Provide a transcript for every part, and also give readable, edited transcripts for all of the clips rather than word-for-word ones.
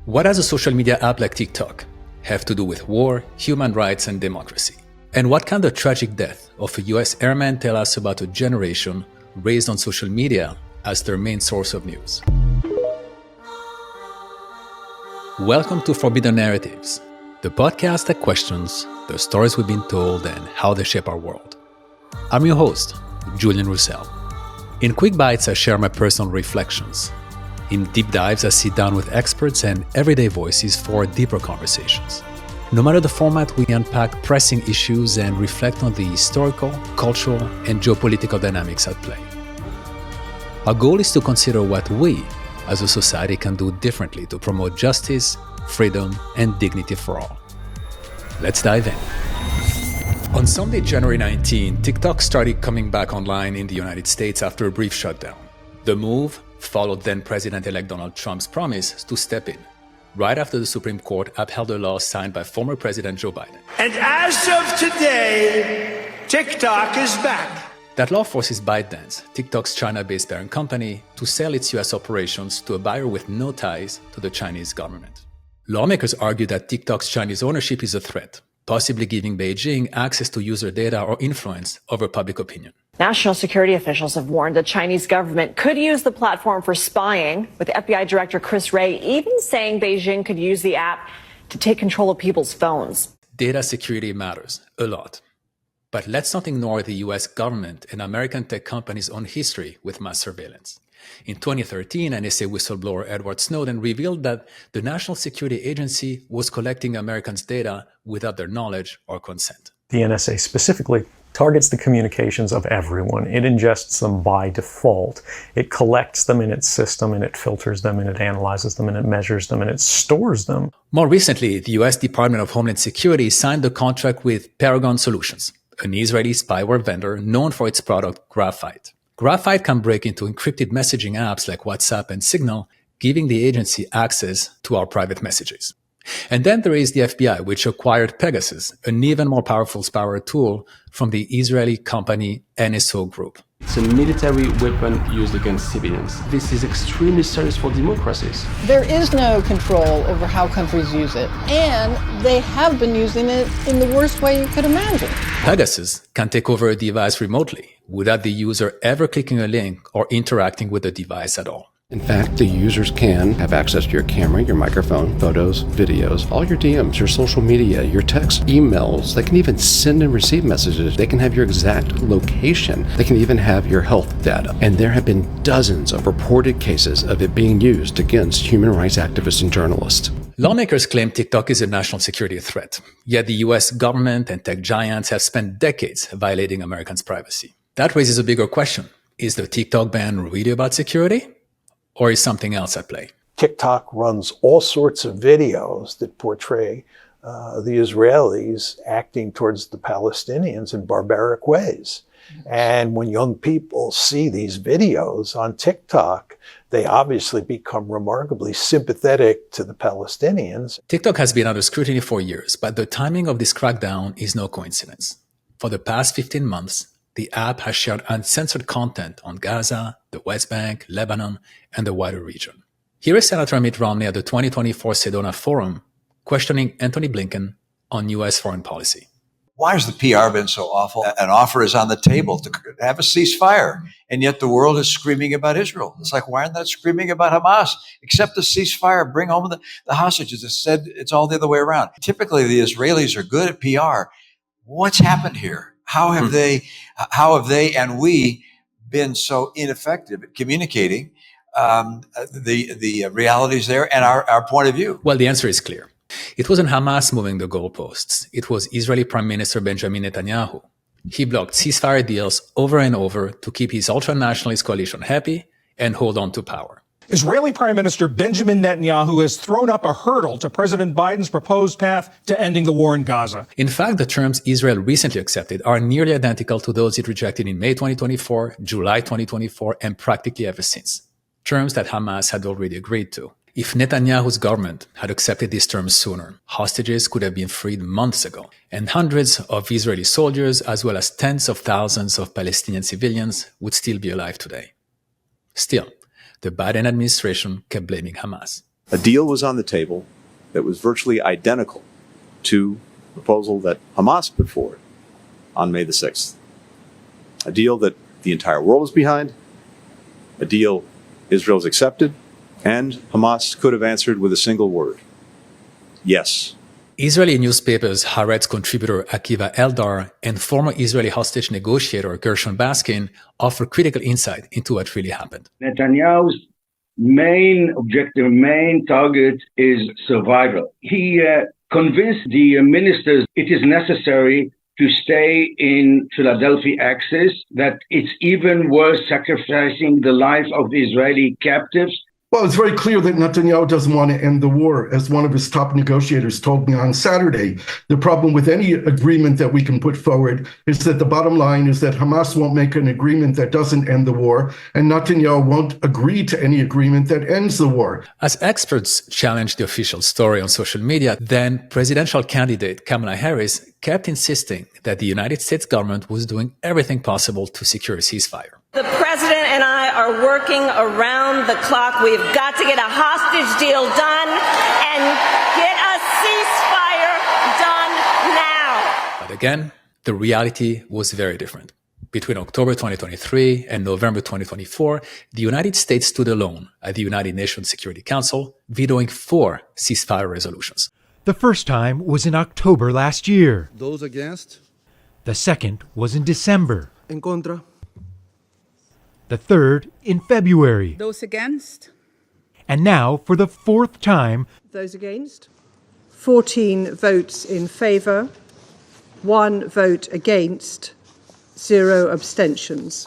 What does a social media app like TikTok have to do with war, human rights, and democracy? And what can the tragic death of a US airman tell us about a generation raised on social media as their main source of news? Welcome to Forbidden Narratives, the podcast that questions the stories we've been told and how they shape our world. I'm your host, Julian Roussel. In quick bites, I share my personal reflections. In deep dives, I sit down with experts and everyday voices for deeper conversations. No matter the format, we unpack pressing issues and reflect on the historical, cultural, and geopolitical dynamics at play. Our goal is to consider what we, as a society, can do differently to promote justice, freedom, and dignity for all. Let's dive in. On Sunday, January 19, TikTok started coming back online in the United States after a brief shutdown. The move followed then-President-elect Donald Trump's promise to step in, right after the Supreme Court upheld a law signed by former President Joe Biden. And as of today, TikTok is back. That law forces ByteDance, TikTok's China-based parent company, to sell its US operations to a buyer with no ties to the Chinese government. Lawmakers argue that TikTok's Chinese ownership is a threat, possibly giving Beijing access to user data or influence over public opinion. National security officials have warned the Chinese government could use the platform for spying, with FBI Director Chris Wray even saying Beijing could use the app to take control of people's phones. Data security matters a lot. But let's not ignore the US government and American tech companies' own history with mass surveillance. In 2013, NSA whistleblower Edward Snowden revealed that the National Security Agency was collecting Americans' data without their knowledge or consent. The NSA specifically targets the communications of everyone. It ingests them by default. It collects them in its system, and it filters them, and it analyzes them, and it measures them, and it stores them. More recently, the US Department of Homeland Security signed a contract with Paragon Solutions, an Israeli spyware vendor known for its product Graphite. Graphite can break into encrypted messaging apps like WhatsApp and Signal, giving the agency access to our private messages. And then there is the FBI, which acquired Pegasus, an even more powerful spyware tool from the Israeli company NSO Group. It's a military weapon used against civilians. This is extremely serious for democracies. There is no control over how countries use it, and they have been using it in the worst way you could imagine. Pegasus can take over a device remotely without the user ever clicking a link or interacting with the device at all. In fact, the users can have access to your camera, your microphone, photos, videos, all your DMs, your social media, your texts, emails. They can even send and receive messages. They can have your exact location. They can even have your health data. And there have been dozens of reported cases of it being used against human rights activists and journalists. Lawmakers claim TikTok is a national security threat, yet the US government and tech giants have spent decades violating Americans' privacy. That raises a bigger question. Is the TikTok ban really about security? Or is something else at play? TikTok runs all sorts of videos that portray the Israelis acting towards the Palestinians in barbaric ways. And when young people see these videos on TikTok, they obviously become remarkably sympathetic to the Palestinians. TikTok has been under scrutiny for years, but the timing of this crackdown is no coincidence. For the past 15 months, the app has shared uncensored content on Gaza, the West Bank, Lebanon, and the wider region. Here is Senator Mitt Romney at the 2024 Sedona Forum questioning Anthony Blinken on U.S. foreign policy. Why has the PR been so awful? An offer is on the table to have a ceasefire, and yet the world is screaming about Israel. It's like, why aren't they screaming about Hamas? Accept the ceasefire, bring home the hostages. Instead, it's all the other way around. Typically, the Israelis are good at PR. What's happened here? How have they and we been so ineffective at communicating the realities there and our point of view? Well, the answer is clear. It wasn't Hamas moving the goalposts. It was Israeli Prime Minister Benjamin Netanyahu. He blocked ceasefire deals over and over to keep his ultra-nationalist coalition happy and hold on to power. Israeli Prime Minister Benjamin Netanyahu has thrown up a hurdle to President Biden's proposed path to ending the war in Gaza. In fact, the terms Israel recently accepted are nearly identical to those it rejected in May 2024, July 2024, and practically ever since. Terms that Hamas had already agreed to. If Netanyahu's government had accepted these terms sooner, hostages could have been freed months ago, and hundreds of Israeli soldiers, as well as tens of thousands of Palestinian civilians, would still be alive today. Still, the Biden administration kept blaming Hamas. A deal was on the table that was virtually identical to the proposal that Hamas put forward on May the 6th. A deal that the entire world was behind, a deal Israel's accepted, and Hamas could have answered with a single word: yes. Israeli newspapers Haaretz contributor Akiva Eldar and former Israeli hostage negotiator Gershon Baskin offer critical insight into what really happened. Netanyahu's main objective, main target is survival. He convinced the ministers it is necessary to stay in Philadelphia axis, that it's even worth sacrificing the life of the Israeli captives. Well, it's very clear that Netanyahu doesn't want to end the war, as one of his top negotiators told me on Saturday. The problem with any agreement that we can put forward is that the bottom line is that Hamas won't make an agreement that doesn't end the war, and Netanyahu won't agree to any agreement that ends the war. As experts challenged the official story on social media, then presidential candidate Kamala Harris kept insisting that the United States government was doing everything possible to secure a ceasefire. The president and I are working around the clock. We've got to get a hostage deal done and get a ceasefire done now. But again, the reality was very different. Between October 2023 and November 2024, the United States stood alone at the United Nations Security Council, vetoing 4 ceasefire resolutions. The first time was in October last year. Those against? The second was in December. En contra. The third in February. Those against? And now, for the 4th time, those against? 14 votes in favour, 1 vote against, 0 abstentions.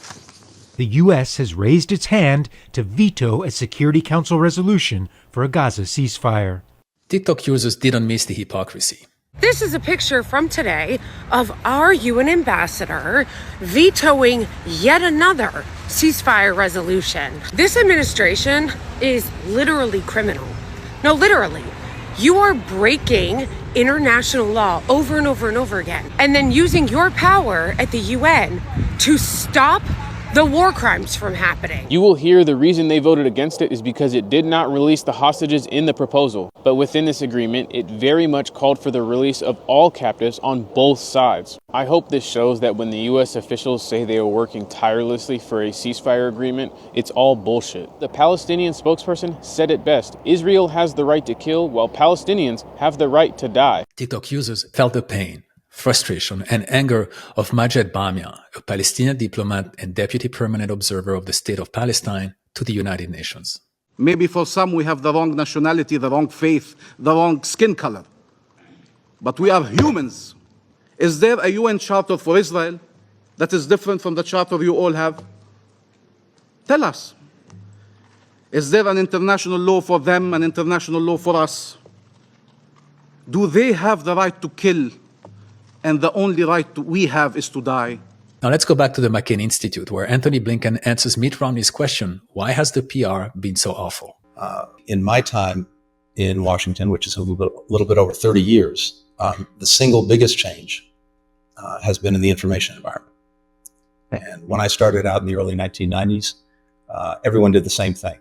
The U.S. has raised its hand to veto a Security Council resolution for a Gaza ceasefire. TikTok users didn't miss the hypocrisy. This is a picture from today of our UN ambassador vetoing yet another ceasefire resolution. This administration is literally criminal. No, literally. You are breaking international law over and over and over again, and then using your power at the UN to stop the war crimes from happening. You will hear the reason they voted against it is because it did not release the hostages in the proposal. But within this agreement, it very much called for the release of all captives on both sides. I hope this shows that when the U.S. officials say they are working tirelessly for a ceasefire agreement, it's all bullshit. The Palestinian spokesperson said it best: Israel has the right to kill, while Palestinians have the right to die. TikTok users felt the pain, frustration, and anger of Majed Bamia, a Palestinian diplomat and deputy permanent observer of the State of Palestine to the United Nations. Maybe for some we have the wrong nationality, the wrong faith, the wrong skin color. But we are humans. Is there a UN charter for Israel that is different from the charter you all have? Tell us. Is there an international law for them, an international law for us? Do they have the right to kill? And the only right we have is to die. Now let's go back to the McCain Institute, where Anthony Blinken answers Mitt Romney's question, why has the PR been so awful? In my time in Washington, which is a little bit over 30 years, the single biggest change has been in the information environment. And when I started out in the early 1990s, everyone did the same thing.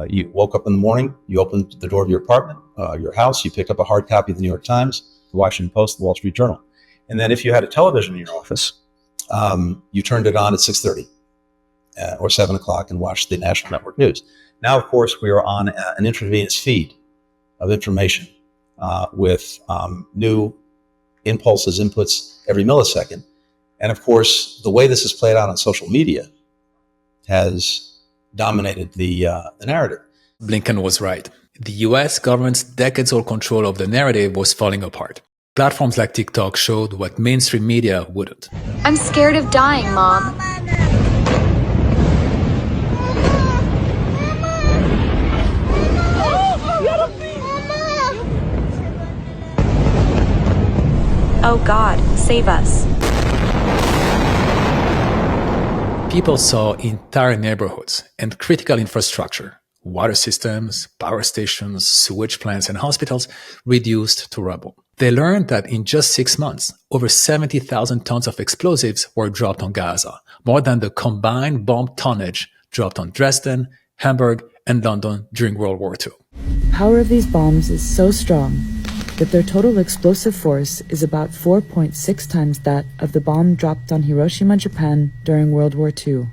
You woke up in the morning, you opened the door of your apartment, your house, you picked up a hard copy of the New York Times, the Washington Post, the Wall Street Journal. And then if you had a television in your office, you turned it on at 6:30 or 7 o'clock and watched the national network news. Now, of course, we are on an intravenous feed of information with new impulses, inputs every millisecond. And of course, the way this is played out on social media has dominated the narrative. Blinken was right. The US government's decades-old control of the narrative was falling apart. Platforms like TikTok showed what mainstream media wouldn't. I'm scared of dying, Mom. Oh God, save us. People saw entire neighborhoods and critical infrastructure, water systems, power stations, sewage plants, and hospitals reduced to rubble. They learned that in just 6 months, over 70,000 tons of explosives were dropped on Gaza, more than the combined bomb tonnage dropped on Dresden, Hamburg, and London during World War II. power of these bombs is so strong that their total explosive force is about 4.6 times that of the bomb dropped on Hiroshima, Japan during World War II.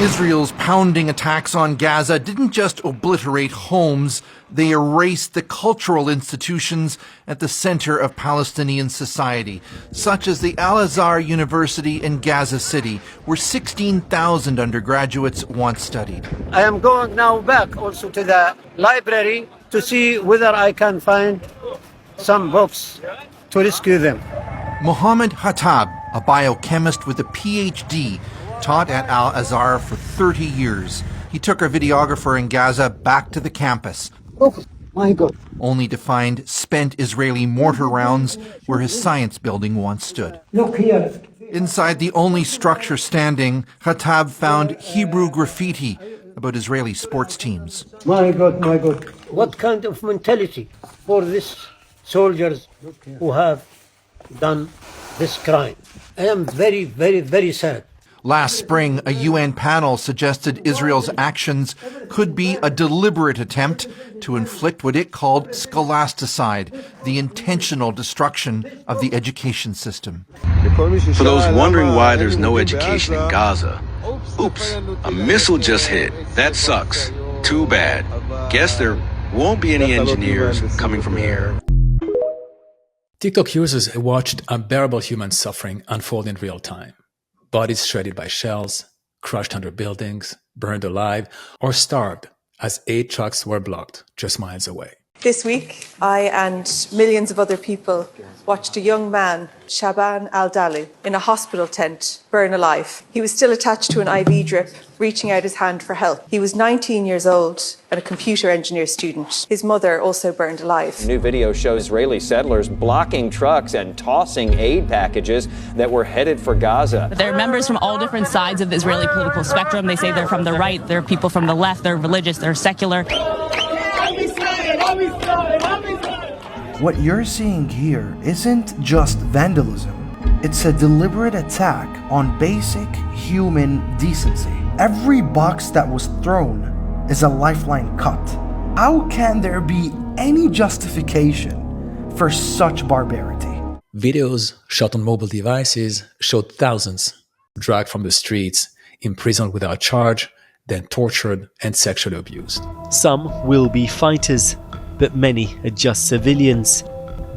Israel's pounding attacks on Gaza didn't just obliterate homes, they erased the cultural institutions at the center of Palestinian society, such as the Al-Azhar University in Gaza City, where 16,000 undergraduates once studied. I am going now back also to the library to see whether I can find some books to rescue them. Mohammed Hattab, a biochemist with a PhD, taught at Al-Azhar for 30 years. He took our videographer in Gaza back to the campus. Oh, my God. Only to find spent Israeli mortar rounds where his science building once stood. Look here. Inside the only structure standing, Hattab found Hebrew graffiti about Israeli sports teams. My God, my God. What kind of mentality for these soldiers who have done this crime? I am very, very, very sad. Last spring, a UN panel suggested Israel's actions could be a deliberate attempt to inflict what it called scholasticide, the intentional destruction of the education system. For those wondering why there's no education in Gaza, oops, a missile just hit. That sucks. Too bad. Guess there won't be any engineers coming from here. TikTok users watched unbearable human suffering unfold in real time. Bodies shredded by shells, crushed under buildings, burned alive, or starved as aid trucks were blocked just miles away. This week, I and millions of other people watched a young man, Shaban al-Dali, in a hospital tent burn alive. He was still attached to an IV drip, reaching out his hand for help. He was 19 years old and a computer engineer student. His mother also burned alive. A new video shows Israeli settlers blocking trucks and tossing aid packages that were headed for Gaza. There are members from all different sides of the Israeli political spectrum. They say they're from the right, there are people from the left, they're religious, they're secular. What you're seeing here isn't just vandalism. It's a deliberate attack on basic human decency. Every box that was thrown is a lifeline cut. How can there be any justification for such barbarity? Videos shot on mobile devices showed thousands dragged from the streets, imprisoned without charge, then tortured and sexually abused. Some will be fighters, but many are just civilians.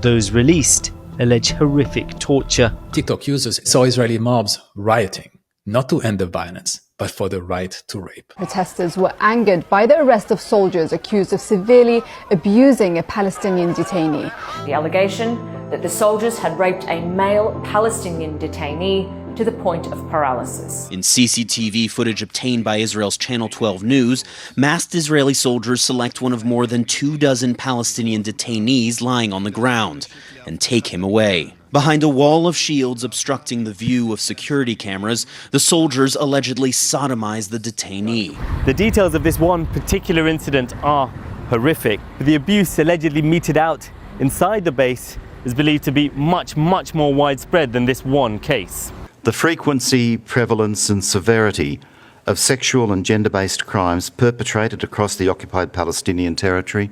Those released allege horrific torture. TikTok users saw Israeli mobs rioting, not to end the violence, but for the right to rape. Protesters were angered by the arrest of soldiers accused of severely abusing a Palestinian detainee. The allegation that the soldiers had raped a male Palestinian detainee to the point of paralysis. In CCTV footage obtained by Israel's Channel 12 News, masked Israeli soldiers select one of more than 24 Palestinian detainees lying on the ground and take him away. Behind a wall of shields obstructing the view of security cameras, the soldiers allegedly sodomized the detainee. The details of this one particular incident are horrific. The abuse allegedly meted out inside the base is believed to be much more widespread than this one case. The frequency, prevalence and severity of sexual and gender-based crimes perpetrated across the occupied Palestinian territory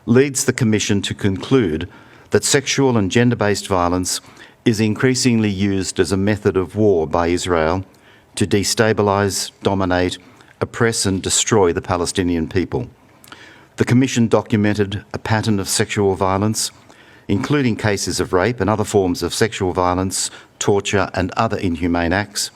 leads the Commission to conclude that sexual and gender-based violence is increasingly used as a method of war by Israel to destabilise, dominate, oppress and destroy the Palestinian people. The Commission documented a pattern of sexual violence, including cases of rape and other forms of sexual violence, torture and other inhumane acts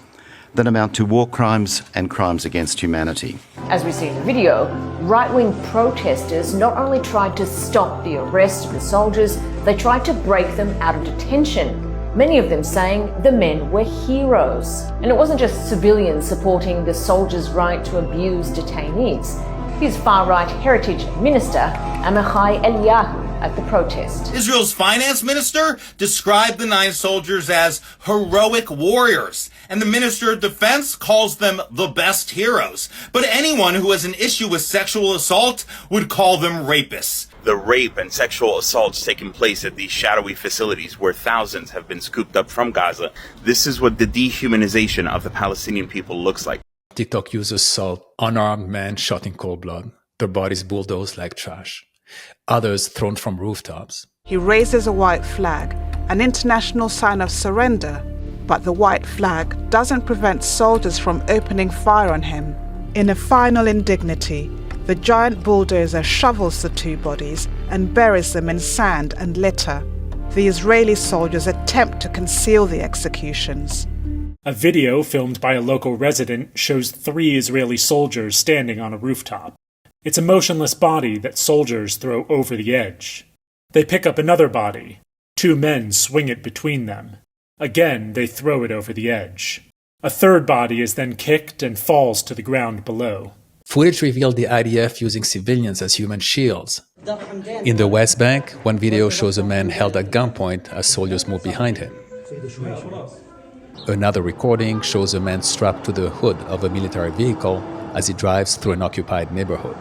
that amount to war crimes and crimes against humanity. As we see in the video, right-wing protesters not only tried to stop the arrest of the soldiers, they tried to break them out of detention. Many of them saying the men were heroes. And it wasn't just civilians supporting the soldiers' right to abuse detainees. Here's far-right heritage minister Amichai Eliyahu at the protest. Israel's finance minister described the 9 soldiers as heroic warriors, and the minister of defense calls them the best heroes. But anyone who has an issue with sexual assault would call them rapists. The rape and sexual assaults taking place at these shadowy facilities where thousands have been scooped up from Gaza. This is what the dehumanization of the Palestinian people looks like. TikTok users saw unarmed men shot in cold blood, their bodies bulldozed like trash, others thrown from rooftops. He raises a white flag, an international sign of surrender, but the white flag doesn't prevent soldiers from opening fire on him. In a final indignity, the giant bulldozer shovels the two bodies and buries them in sand and litter. The Israeli soldiers attempt to conceal the executions. A video filmed by a local resident shows 3 Israeli soldiers standing on a rooftop. It's a motionless body that soldiers throw over the edge. They pick up another body. 2 men swing it between them. Again, they throw it over the edge. A third body is then kicked and falls to the ground below. Footage revealed the IDF using civilians as human shields. In the West Bank, one video shows a man held at gunpoint as soldiers move behind him. Another recording shows a man strapped to the hood of a military vehicle as he drives through an occupied neighborhood.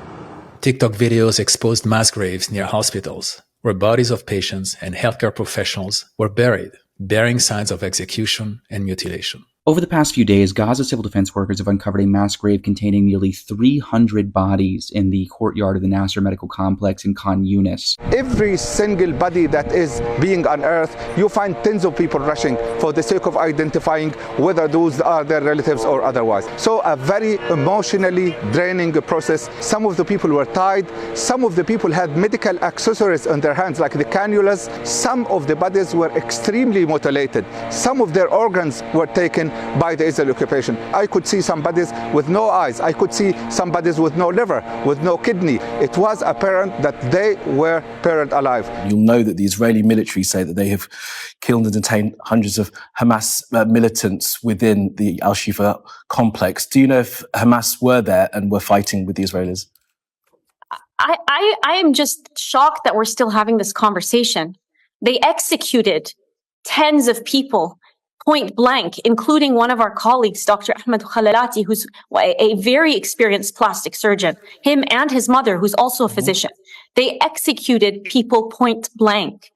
TikTok videos exposed mass graves near hospitals, where bodies of patients and healthcare professionals were buried, bearing signs of execution and mutilation. Over the past few days, Gaza civil defense workers have uncovered a mass grave containing nearly 300 bodies in the courtyard of the Nasser Medical Complex in Khan Yunis. Every single body that is being unearthed, you find tens of people rushing for the sake of identifying whether those are their relatives or otherwise. So a very emotionally draining process. Some of the people were tied. Some of the people had medical accessories on their hands, like the cannulas. Some of the bodies were extremely mutilated. Some of their organs were taken by the Israeli occupation. I could see some bodies with no eyes. I could see some bodies with no liver, with no kidney. It was apparent that they were buried alive. You'll know that the Israeli military say that they have killed and detained hundreds of Hamas militants within the Al-Shifa complex. Do you know if Hamas were there and were fighting with the Israelis? I am just shocked that we're still having this conversation. They executed tens of people point blank, including one of our colleagues, Dr. Ahmed Khalalati, who's a very experienced plastic surgeon, him and his mother, who's also a physician. They executed people point blank.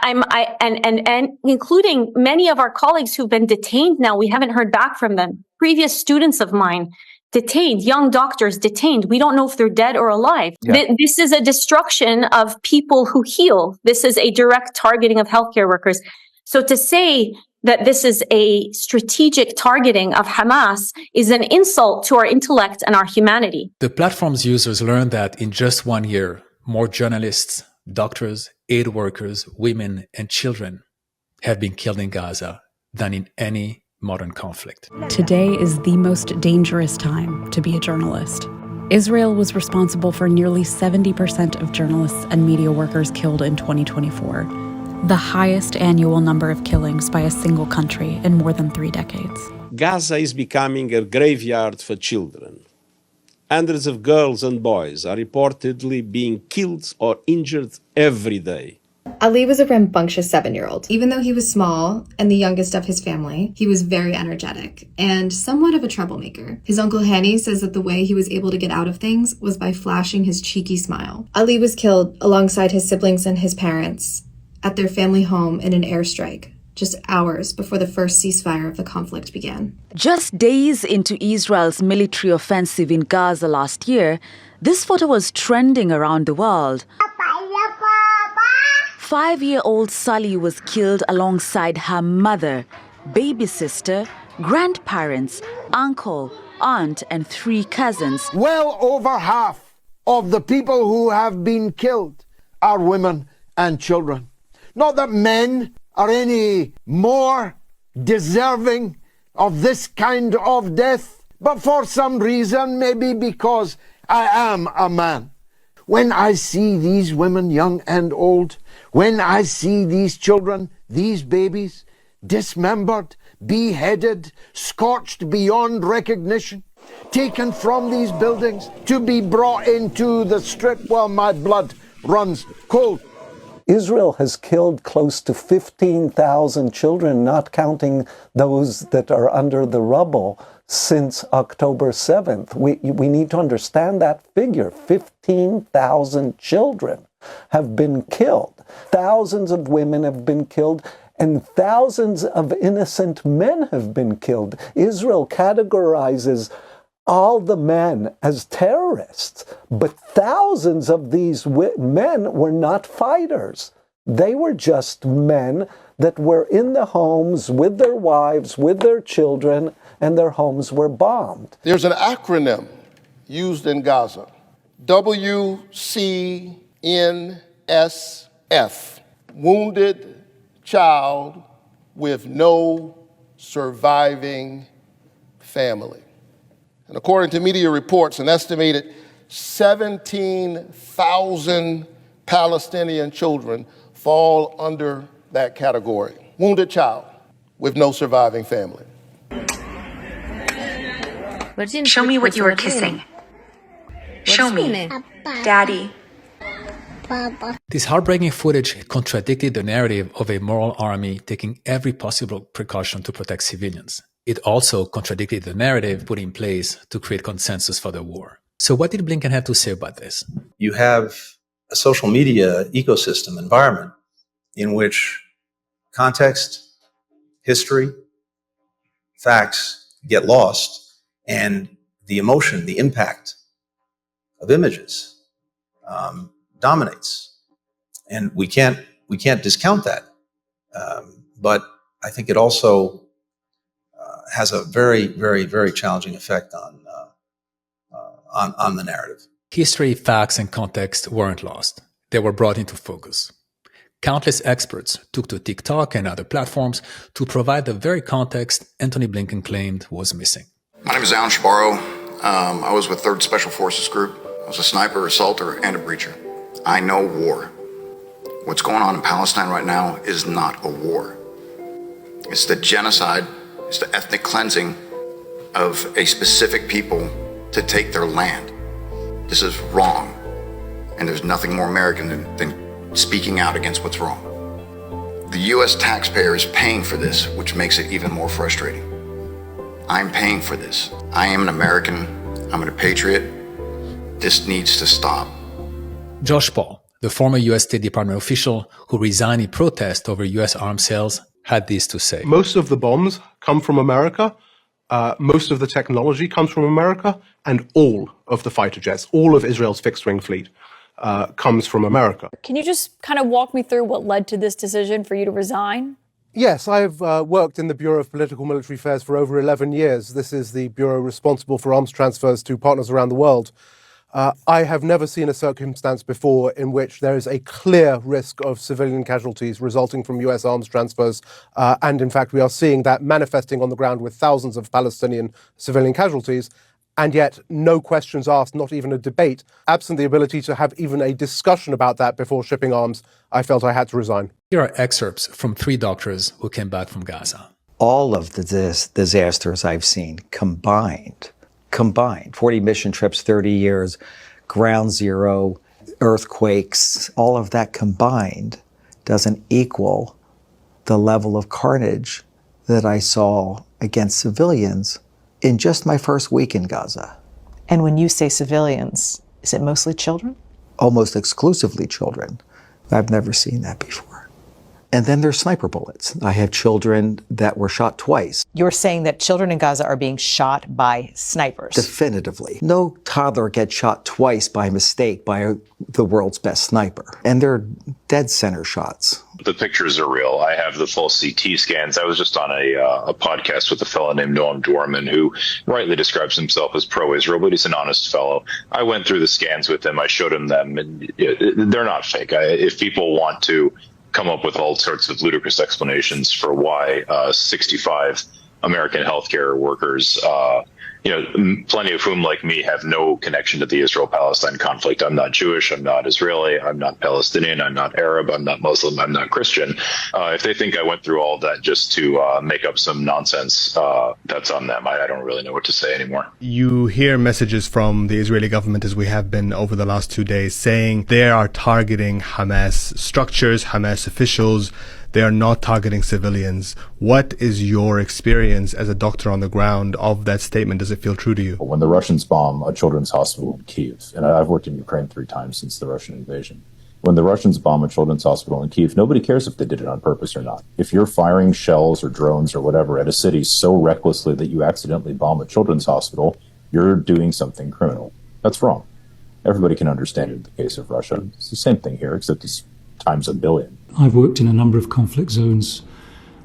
And including many of our colleagues who've been detained now, we haven't heard back from them. Previous students of mine detained, young doctors detained. We don't know if they're dead or alive. Yeah. This is a destruction of people who heal. This is a direct targeting of healthcare workers. So to say that this is a strategic targeting of Hamas is an insult to our intellect and our humanity. The platform's users learned that in just 1 year, more journalists, doctors, aid workers, women, and children have been killed in Gaza than in any modern conflict. Today is the most dangerous time to be a journalist. Israel was responsible for nearly 70% of journalists and media workers killed in 2024. The highest annual number of killings by a single country in more than 3 decades. Gaza is becoming a graveyard for children. Hundreds of girls and boys are reportedly being killed or injured every day. Ali was a rambunctious 7-year-old. Even though he was small and the youngest of his family, he was very energetic and somewhat of a troublemaker. His uncle Hani says that the way he was able to get out of things was by flashing his cheeky smile. Ali was killed alongside his siblings and his parents at their family home in an airstrike, just hours before the first ceasefire of the conflict began. Just days into Israel's military offensive in Gaza last year, this photo was trending around the world. 5-year-old Sully was killed alongside her mother, baby sister, grandparents, uncle, aunt, and 3 cousins. Well over half of the people who have been killed are women and children. Not that men are any more deserving of this kind of death, but for some reason, maybe because I am a man. When I see these women, young and old, when I see these children, these babies, dismembered, beheaded, scorched beyond recognition, taken from these buildings to be brought into the strip, well, my blood runs cold. Israel has killed close to 15,000 children, not counting those that are under the rubble, since October 7th. We need to understand that figure. 15,000 children have been killed. Thousands of women have been killed, and thousands of innocent men have been killed. Israel categorizes all the men as terrorists, but thousands of these men were not fighters. They were just men that were in the homes with their wives, with their children, and their homes were bombed. There's an acronym used in Gaza, WCNSF, Wounded Child with No Surviving Family. And according to media reports, an estimated 17,000 Palestinian children fall under that category. Wounded child with no surviving family. Show me what you are kissing. Show me. Daddy. This heartbreaking footage contradicted the narrative of a moral army taking every possible precaution to protect civilians. It also contradicted the narrative put in place to create consensus for the war. So what did Blinken have to say about this? You have a social media ecosystem environment in which context, history, facts get lost, and the emotion, the impact of images dominates. And we can't discount that. But I think it also has a very, very, very challenging effect on the narrative. History, facts, and context weren't lost. They were brought into focus. Countless experts took to TikTok and other platforms to provide the very context Antony Blinken claimed was missing. My name is Hasbara. I was with 3rd Special Forces Group. I was a sniper, assaulter, and a breacher. I know war. What's going on in Palestine right now is not a war. It's the genocide, it's the ethnic cleansing of a specific people to take their land. This is wrong. And there's nothing more American than speaking out against what's wrong. The U.S. taxpayer is paying for this, which makes it even more frustrating. I'm paying for this. I am an American. I'm a patriot. This needs to stop. Josh Paul, the former U.S. State Department official who resigned in protest over U.S. arms sales, had this to say. Most of the bombs come from America. Most of the technology comes from America. And all of the fighter jets, all of Israel's fixed-wing fleet, comes from America. Can you just kind of walk me through what led to this decision for you to resign? Yes, I've worked in the Bureau of Political Military Affairs for over 11 years. This is the bureau responsible for arms transfers to partners around the world. I have never seen a circumstance before in which there is a clear risk of civilian casualties resulting from US arms transfers. And in fact, we are seeing that manifesting on the ground with thousands of Palestinian civilian casualties. And yet, no questions asked, not even a debate. Absent the ability to have even a discussion about that before shipping arms, I felt I had to resign. Here are excerpts from 3 doctors who came back from Gaza. All of the disasters I've seen combined, 40 mission trips, 30 years, ground zero, earthquakes, all of that combined doesn't equal the level of carnage that I saw against civilians in just my first week in Gaza. And when you say civilians, is it mostly children? Almost exclusively children. I've never seen that before. And then there's sniper bullets. I have children that were shot twice. You're saying that children in Gaza are being shot by snipers? Definitively. No toddler gets shot twice by mistake by the world's best sniper. And they're dead center shots. The pictures are real. I have the full CT scans. I was just on a podcast with a fellow named Noam Dorman, who rightly describes himself as pro-Israel, but he's an honest fellow. I went through the scans with him. I showed him them. And they're not fake. If people want to come up with all sorts of ludicrous explanations for why 65 American healthcare workers, plenty of whom, like me, have no connection to the Israel-Palestine conflict. I'm not Jewish, I'm not Israeli, I'm not Palestinian, I'm not Arab, I'm not Muslim, I'm not Christian. If they think I went through all that just to make up some nonsense, that's on them. I don't really know what to say anymore. You hear messages from the Israeli government, as we have been over the last 2 days, saying they are targeting Hamas structures, Hamas officials. They are not targeting civilians. What is your experience as a doctor on the ground of that statement? Does it feel true to you? When the Russians bomb a children's hospital in Kyiv, and I've worked in Ukraine 3 times since the Russian invasion. When the Russians bomb a children's hospital in Kyiv, nobody cares if they did it on purpose or not. If you're firing shells or drones or whatever at a city so recklessly that you accidentally bomb a children's hospital, you're doing something criminal. That's wrong. Everybody can understand it in the case of Russia. It's the same thing here, except it's times a billion. I've worked in a number of conflict zones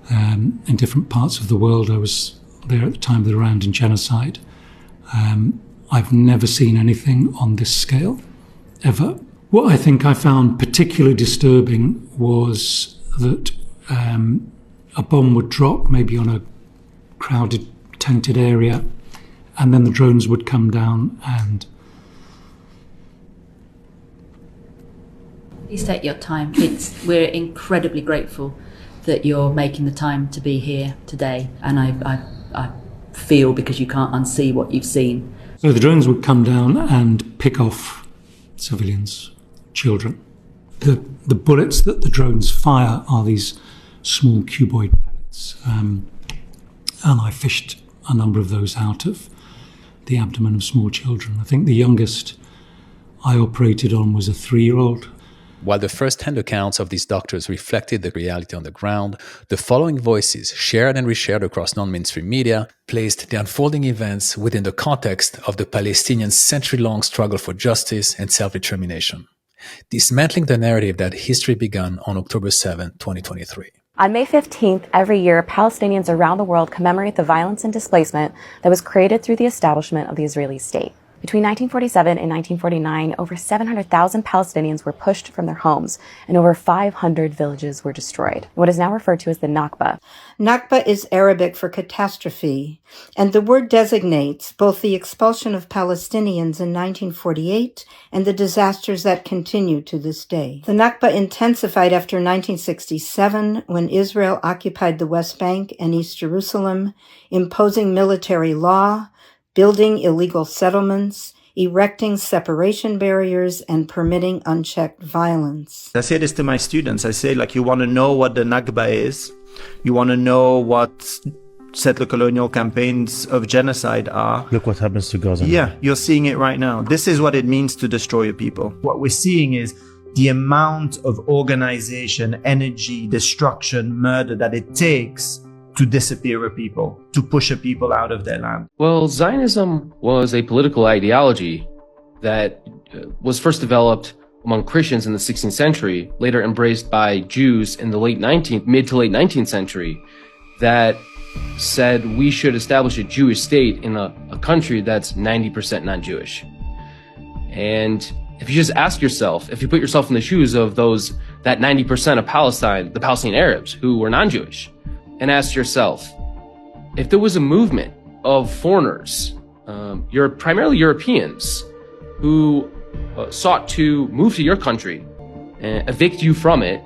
in different parts of the world. I was there at the time of the Rwandan genocide. I've never seen anything on this scale, ever. What I think I found particularly disturbing was that a bomb would drop maybe on a crowded, tented area, and then the drones would come down and... Please take your time. We're incredibly grateful that you're making the time to be here today, and I feel, because you can't unsee what you've seen. So the drones would come down and pick off civilians, children. The bullets that the drones fire are these small cuboid pellets, and I fished a number of those out of the abdomen of small children. I think the youngest I operated on was a 3-year-old. While the first-hand accounts of these doctors reflected the reality on the ground, the following voices, shared and reshared across non-mainstream media, placed the unfolding events within the context of the Palestinians' century-long struggle for justice and self-determination, dismantling the narrative that history began on October 7, 2023. On May 15th, every year, Palestinians around the world commemorate the violence and displacement that was created through the establishment of the Israeli state. Between 1947 and 1949, over 700,000 Palestinians were pushed from their homes, and over 500 villages were destroyed. What is now referred to as the Nakba. Nakba is Arabic for catastrophe, and the word designates both the expulsion of Palestinians in 1948 and the disasters that continue to this day. The Nakba intensified after 1967, when Israel occupied the West Bank and East Jerusalem, imposing military law, building illegal settlements, erecting separation barriers, and permitting unchecked violence. I say this to my students. I say, you want to know what the Nakba is. You want to know what settler colonial campaigns of genocide are. Look what happens to Gaza. Yeah, you're seeing it right now. This is what it means to destroy a people. What we're seeing is the amount of organization, energy, destruction, murder that it takes to disappear a people, to push a people out of their land. Well, Zionism was a political ideology that was first developed among Christians in the 16th century, later embraced by Jews in the mid to late 19th century, that said we should establish a Jewish state in a country that's 90% non-Jewish. And if you just ask yourself, if you put yourself in the shoes of that 90% of Palestine, the Palestinian Arabs who were non-Jewish, and ask yourself, if there was a movement of foreigners, primarily Europeans, who sought to move to your country and evict you from it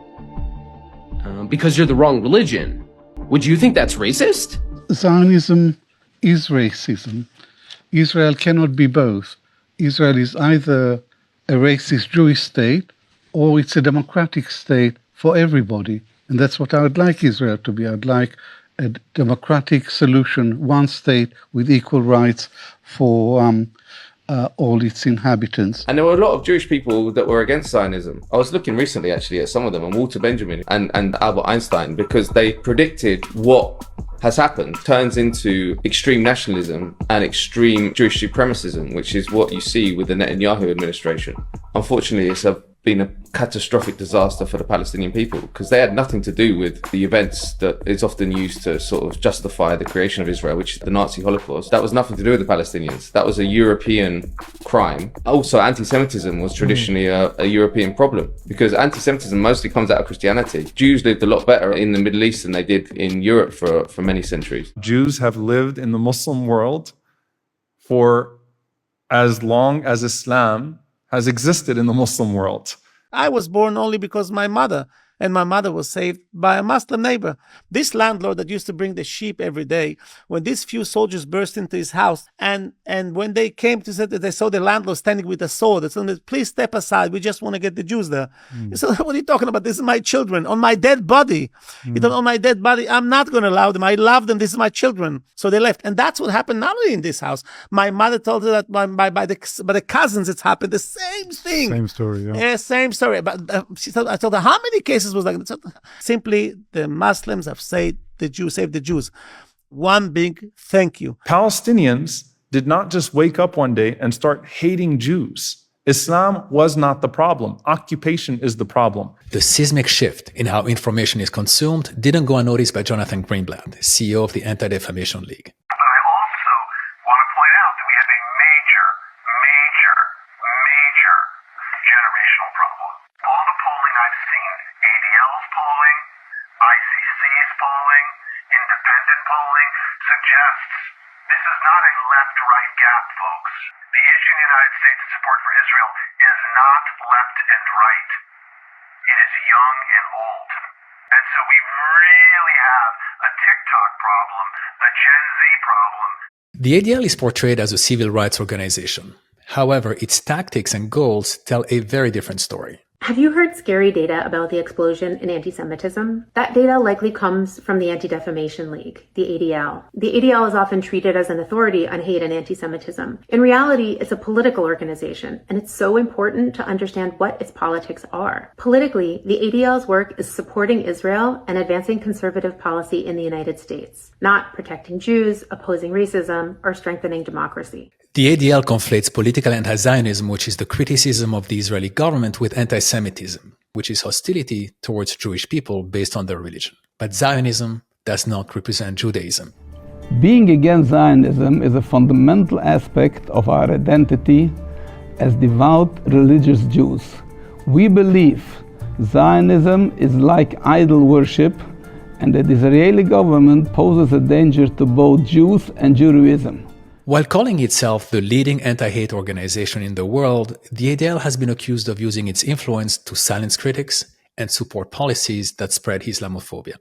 because you're the wrong religion, would you think that's racist? Zionism is racism. Israel cannot be both. Israel is either a racist Jewish state or it's a democratic state for everybody. And that's what I would like Israel to be. I'd like a democratic solution, one state with equal rights for all its inhabitants. And there were a lot of Jewish people that were against Zionism. I was looking recently actually at some of them, and Walter Benjamin and Albert Einstein, because they predicted what has happened turns into extreme nationalism and extreme Jewish supremacism, which is what you see with the Netanyahu administration. Unfortunately, it's been a catastrophic disaster for the Palestinian people, because they had nothing to do with the events that is often used to sort of justify the creation of Israel, which is the Nazi Holocaust. That was nothing to do with the Palestinians. That was a European crime. Also, anti-Semitism was traditionally a European problem, because anti-Semitism mostly comes out of Christianity. Jews lived a lot better in the Middle East than they did in Europe for many centuries. Jews have lived in the Muslim world for as long as Islam has existed in the Muslim world. I was born only because my mother was saved by a Muslim neighbor. This landlord that used to bring the sheep every day, when these few soldiers burst into his house, and when they came to say that they saw the landlord standing with a sword, they said, "Please step aside. We just want to get the Jews there." He said, "What are you talking about? This is my children on my dead body." He said, "On my dead body, I'm not going to allow them. I love them. This is my children." So they left, and that's what happened not only in this house. My mother told her that by the cousins it's happened. The same thing. Same story. Yeah, same story. But I told her, how many cases was like that? Simply, the Muslims have saved the Jews. One big thank you. Palestinians did not just wake up one day and start hating Jews. Islam was not the problem. Occupation is the problem. The seismic shift in how information is consumed didn't go unnoticed by Jonathan Greenblatt, CEO of the Anti-Defamation League. I also want to point out that we have a major generational problem. All the polling I've seen, ADL's polling, ICC's polling, independent polling, suggests this is not a left-right gap, folks. The issue in the United States in support for Israel is not left and right. It is young and old. And so we really have a TikTok problem, a Gen Z problem. The ADL is portrayed as a civil rights organization. However, its tactics and goals tell a very different story. Have you heard scary data about the explosion in anti-Semitism? That data likely comes from the Anti-Defamation League, the ADL. The ADL is often treated as an authority on hate and anti-Semitism. In reality, it's a political organization, and it's so important to understand what its politics are. Politically, the ADL's work is supporting Israel and advancing conservative policy in the United States, not protecting Jews, opposing racism, or strengthening democracy. The ADL conflates political anti-Zionism, which is the criticism of the Israeli government, with anti-Semitism, which is hostility towards Jewish people based on their religion. But Zionism does not represent Judaism. Being against Zionism is a fundamental aspect of our identity as devout religious Jews. We believe Zionism is like idol worship and that the Israeli government poses a danger to both Jews and Judaism. While calling itself the leading anti-hate organization in the world, the ADL has been accused of using its influence to silence critics and support policies that spread Islamophobia.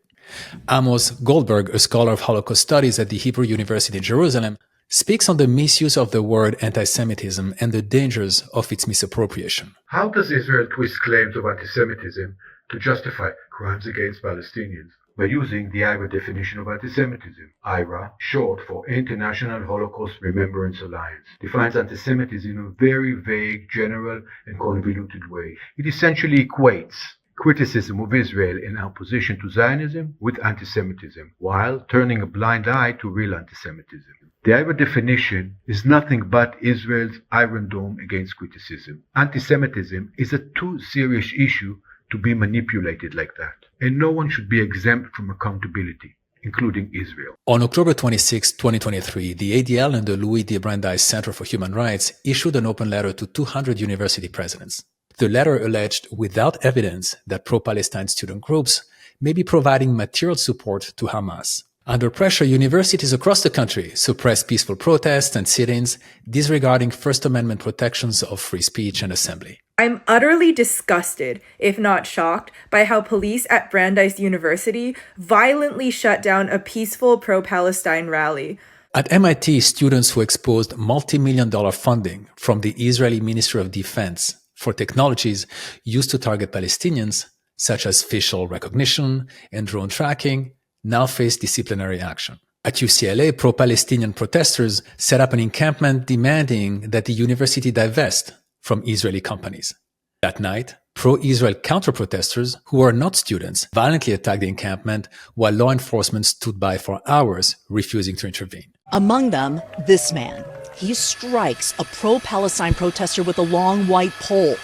Amos Goldberg, a scholar of Holocaust studies at the Hebrew University in Jerusalem, speaks on the misuse of the word anti-Semitism and the dangers of its misappropriation. How does Israel twist claims of anti-Semitism to justify crimes against Palestinians? By using the IHRA definition of antisemitism. IHRA, short for International Holocaust Remembrance Alliance, defines antisemitism in a very vague, general, and convoluted way. It essentially equates criticism of Israel in opposition to Zionism with antisemitism, while turning a blind eye to real antisemitism. The IHRA definition is nothing but Israel's Iron Dome against criticism. Antisemitism is a too serious issue to be manipulated like that. And no one should be exempt from accountability, including Israel. On October 26, 2023, the ADL and the Louis D. Brandeis Center for Human Rights issued an open letter to 200 university presidents. The letter alleged without evidence that pro-Palestine student groups may be providing material support to Hamas. Under pressure, universities across the country suppressed peaceful protests and sit-ins, disregarding First Amendment protections of free speech and assembly. I'm utterly disgusted, if not shocked, by how police at Brandeis University violently shut down a peaceful pro-Palestine rally. At MIT, students who exposed multi-million-dollar funding from the Israeli Ministry of Defense for technologies used to target Palestinians, such as facial recognition and drone tracking, now face disciplinary action. At UCLA, pro-Palestinian protesters set up an encampment demanding that the university divest from Israeli companies. That night, pro-Israel counter-protesters, who were not students, violently attacked the encampment while law enforcement stood by for hours, refusing to intervene. Among them, this man. He strikes a pro-Palestine protester with a long white pole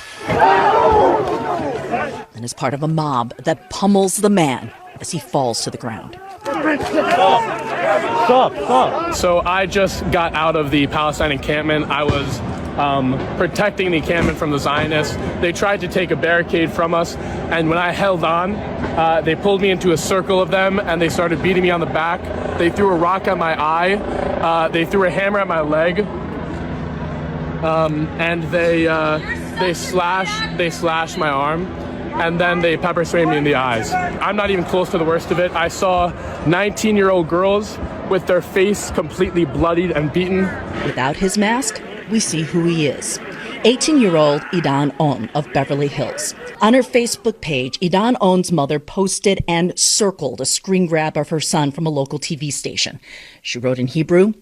and is part of a mob that pummels the man as he falls to the ground. Stop. So I just got out of the Palestine encampment. I was protecting the encampment from the Zionists. They tried to take a barricade from us, and when I held on, they pulled me into a circle of them, and they started beating me on the back. They threw a rock at my eye. They threw a hammer at my leg, and they slashed my arm, and then they pepper sprayed me in the eyes. I'm not even close to the worst of it. I saw 19-year-old girls with their face completely bloodied and beaten. Without his mask, we see who he is. 18-year-old Idan On of Beverly Hills. On her Facebook page, Idan On's mother posted and circled a screen grab of her son from a local TV station. She wrote in Hebrew,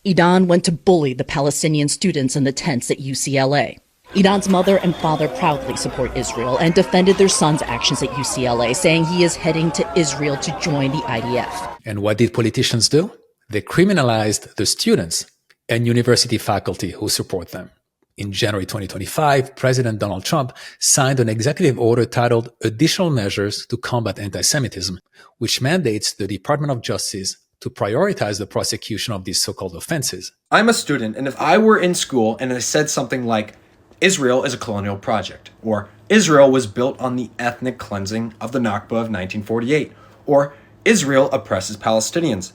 Idan went to bully the Palestinian students in the tents at UCLA. Idan's mother and father proudly support Israel and defended their son's actions at UCLA, saying he is heading to Israel to join the IDF. And what did politicians do? They criminalized the students and university faculty who support them. In January 2025, President Donald Trump signed an executive order titled Additional Measures to Combat Antisemitism, which mandates the Department of Justice to prioritize the prosecution of these so-called offenses. I'm a student, and if I were in school and I said something like, Israel is a colonial project, or Israel was built on the ethnic cleansing of the Nakba of 1948, or Israel oppresses Palestinians,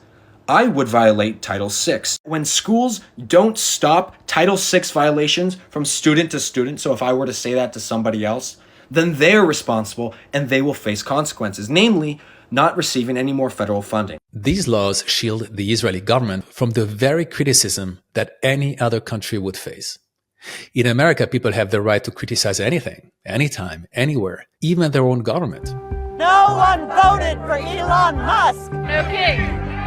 I would violate Title VI. When schools don't stop Title VI violations from student to student, so if I were to say that to somebody else, then they're responsible and they will face consequences, namely not receiving any more federal funding. These laws shield the Israeli government from the very criticism that any other country would face. In America, people have the right to criticize anything, anytime, anywhere, even their own government. No one voted for Elon Musk. No king,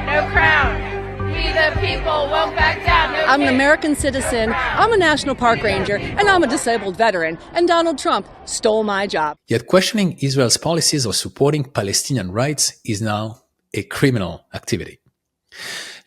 no crown. We the people won't back down. No I'm an American citizen, I'm a National Park Ranger, and I'm a disabled veteran. And Donald Trump stole my job. Yet questioning Israel's policies or supporting Palestinian rights is now a criminal activity.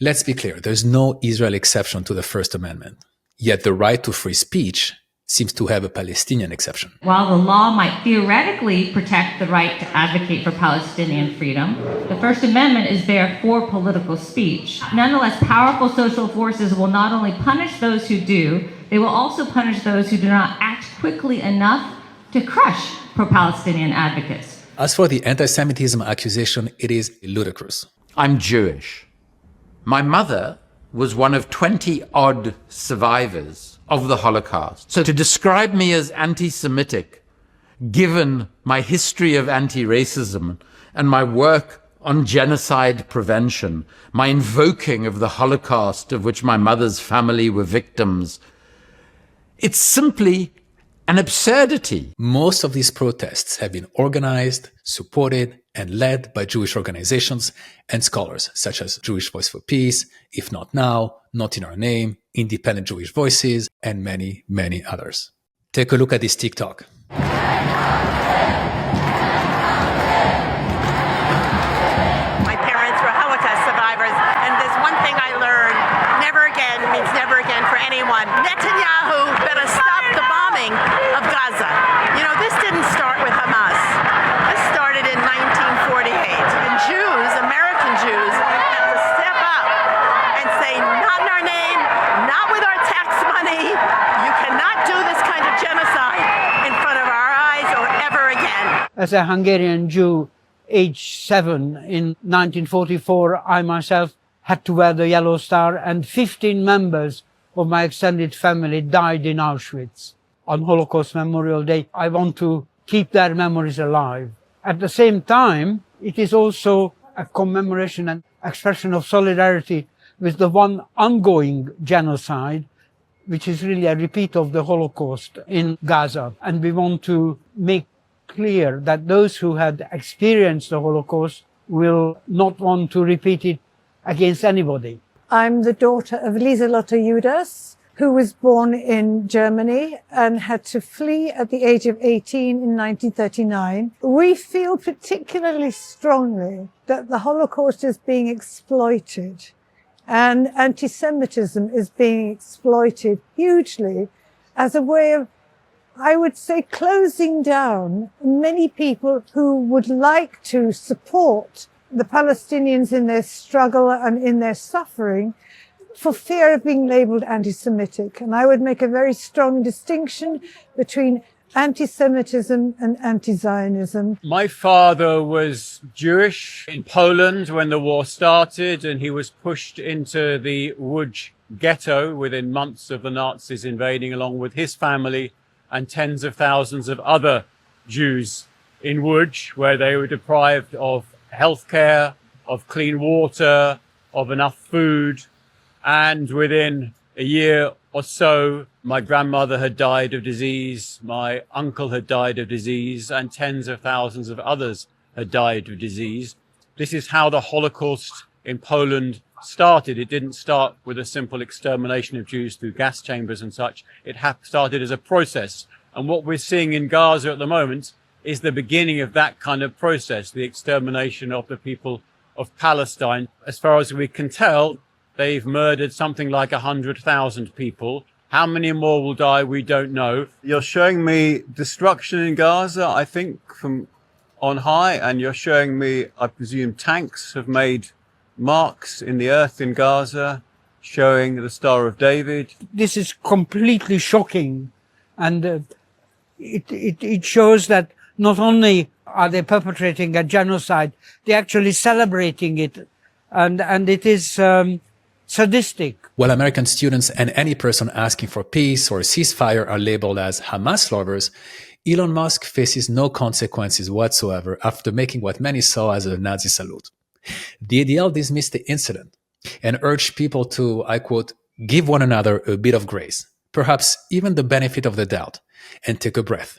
Let's be clear, there's no Israel exception to the First Amendment. Yet the right to free speech seems to have a Palestinian exception. While the law might theoretically protect the right to advocate for Palestinian freedom, the First Amendment is there for political speech. Nonetheless, powerful social forces will not only punish those who do, they will also punish those who do not act quickly enough to crush pro-Palestinian advocates. As for the anti-Semitism accusation, it is ludicrous. I'm Jewish. My mother was one of 20-odd survivors of the Holocaust. So to describe me as anti-Semitic, given my history of anti-racism and my work on genocide prevention, my invoking of the Holocaust of which my mother's family were victims, it's simply an absurdity. Most of these protests have been organized, supported, and led by Jewish organizations and scholars such as Jewish Voice for Peace, If Not Now, Not in Our Name, Independent Jewish Voices, and many, many others. Take a look at this TikTok. My parents were Holocaust survivors, and there's one thing I learned, never again means never again for anyone. Netanyahu better stop the bombing of Gaza. You know, this didn't start with Hamas. This started in 1948, and Jews, American Jews, have to step up and say, not in our name, not with our tax money. You cannot do this kind of genocide in front of our eyes or ever again. As a Hungarian Jew, age 7 in 1944, I myself had to wear the yellow star, and 15 members of my extended family died in Auschwitz. On Holocaust Memorial Day, I want to keep their memories alive. At the same time, it is also a commemoration and expression of solidarity with the one ongoing genocide, which is really a repeat of the Holocaust in Gaza. And we want to make clear that those who had experienced the Holocaust will not want to repeat it against anybody. I'm the daughter of Lieselotte Judas, who was born in Germany and had to flee at the age of 18 in 1939. We feel particularly strongly that the Holocaust is being exploited and anti-Semitism is being exploited hugely as a way of, I would say, closing down many people who would like to support the Palestinians in their struggle and in their suffering for fear of being labeled anti-Semitic. And I would make a very strong distinction between anti-Semitism and anti-Zionism. My father was Jewish in Poland when the war started, and he was pushed into the Łódź ghetto within months of the Nazis invading, along with his family and tens of thousands of other Jews in Łódź, where they were deprived of healthcare, of clean water, of enough food. And within a year or so, my grandmother had died of disease, my uncle had died of disease, and tens of thousands of others had died of disease. This is how the Holocaust in Poland started. It didn't start with a simple extermination of Jews through gas chambers and such. It started as a process. And what we're seeing in Gaza at the moment is the beginning of that kind of process, the extermination of the people of Palestine. As far as we can tell, They've murdered something like 100,000 people. How many more will die, we don't know. You're showing me destruction in Gaza, I think, from on high, and you're showing me, I presume, tanks have made marks in the earth in Gaza, showing the Star of David. This is completely shocking, and it shows that not only are they perpetrating a genocide, they're actually celebrating it, and it is sadistic. While American students and any person asking for peace or ceasefire are labeled as Hamas lovers, Elon Musk faces no consequences whatsoever after making what many saw as a Nazi salute. The ADL dismissed the incident and urged people to, I quote, give one another a bit of grace, perhaps even the benefit of the doubt, and take a breath.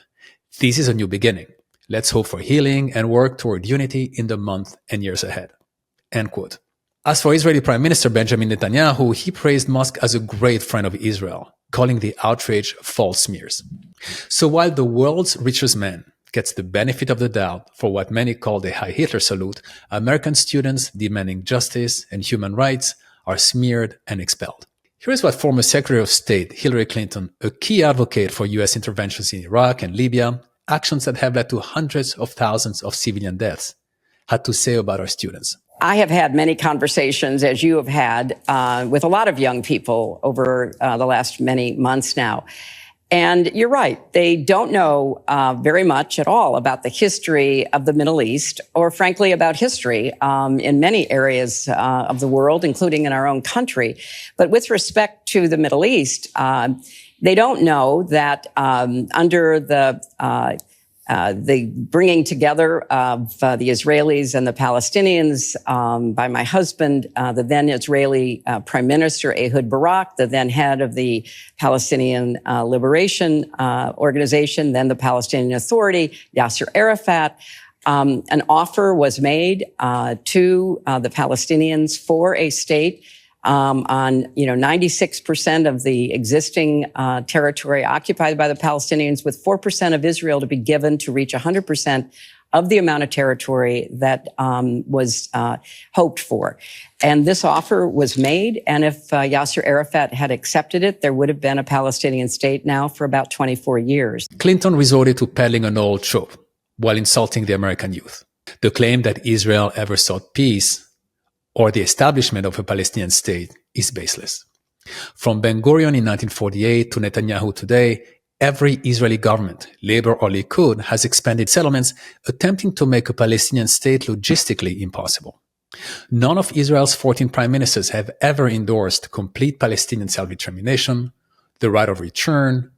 This is a new beginning. Let's hope for healing and work toward unity in the month and years ahead. End quote. As for Israeli Prime Minister Benjamin Netanyahu, he praised Musk as a great friend of Israel, calling the outrage false smears. So while the world's richest man gets the benefit of the doubt for what many call the Heil Hitler salute, American students demanding justice and human rights are smeared and expelled. Here is what former Secretary of State Hillary Clinton, a key advocate for U.S. interventions in Iraq and Libya, actions that have led to hundreds of thousands of civilian deaths, had to say about our students. I have had many conversations, as you have had, with a lot of young people over the last many months now. And you're right, they don't know very much at all about the history of the Middle East, or frankly about history in many areas of the world, including in our own country. But with respect to the Middle East, they don't know that under the bringing together of the Israelis and the Palestinians by my husband, the then Israeli Prime Minister Ehud Barak, the then head of the Palestinian Liberation Organization, then the Palestinian Authority, Yasser Arafat. An offer was made to the Palestinians for a state on 96% of the existing territory occupied by the Palestinians, with 4% of Israel to be given to reach 100% of the amount of territory that was hoped for. And this offer was made, and if Yasser Arafat had accepted it, there would have been a Palestinian state now for about 24 years. Clinton resorted to peddling an old trope while insulting the American youth. The claim that Israel ever sought peace or the establishment of a Palestinian state is baseless. From Ben-Gurion in 1948 to Netanyahu today, every Israeli government, Labour or Likud, has expanded settlements attempting to make a Palestinian state logistically impossible. None of Israel's 14 prime ministers have ever endorsed complete Palestinian self-determination, the right of return,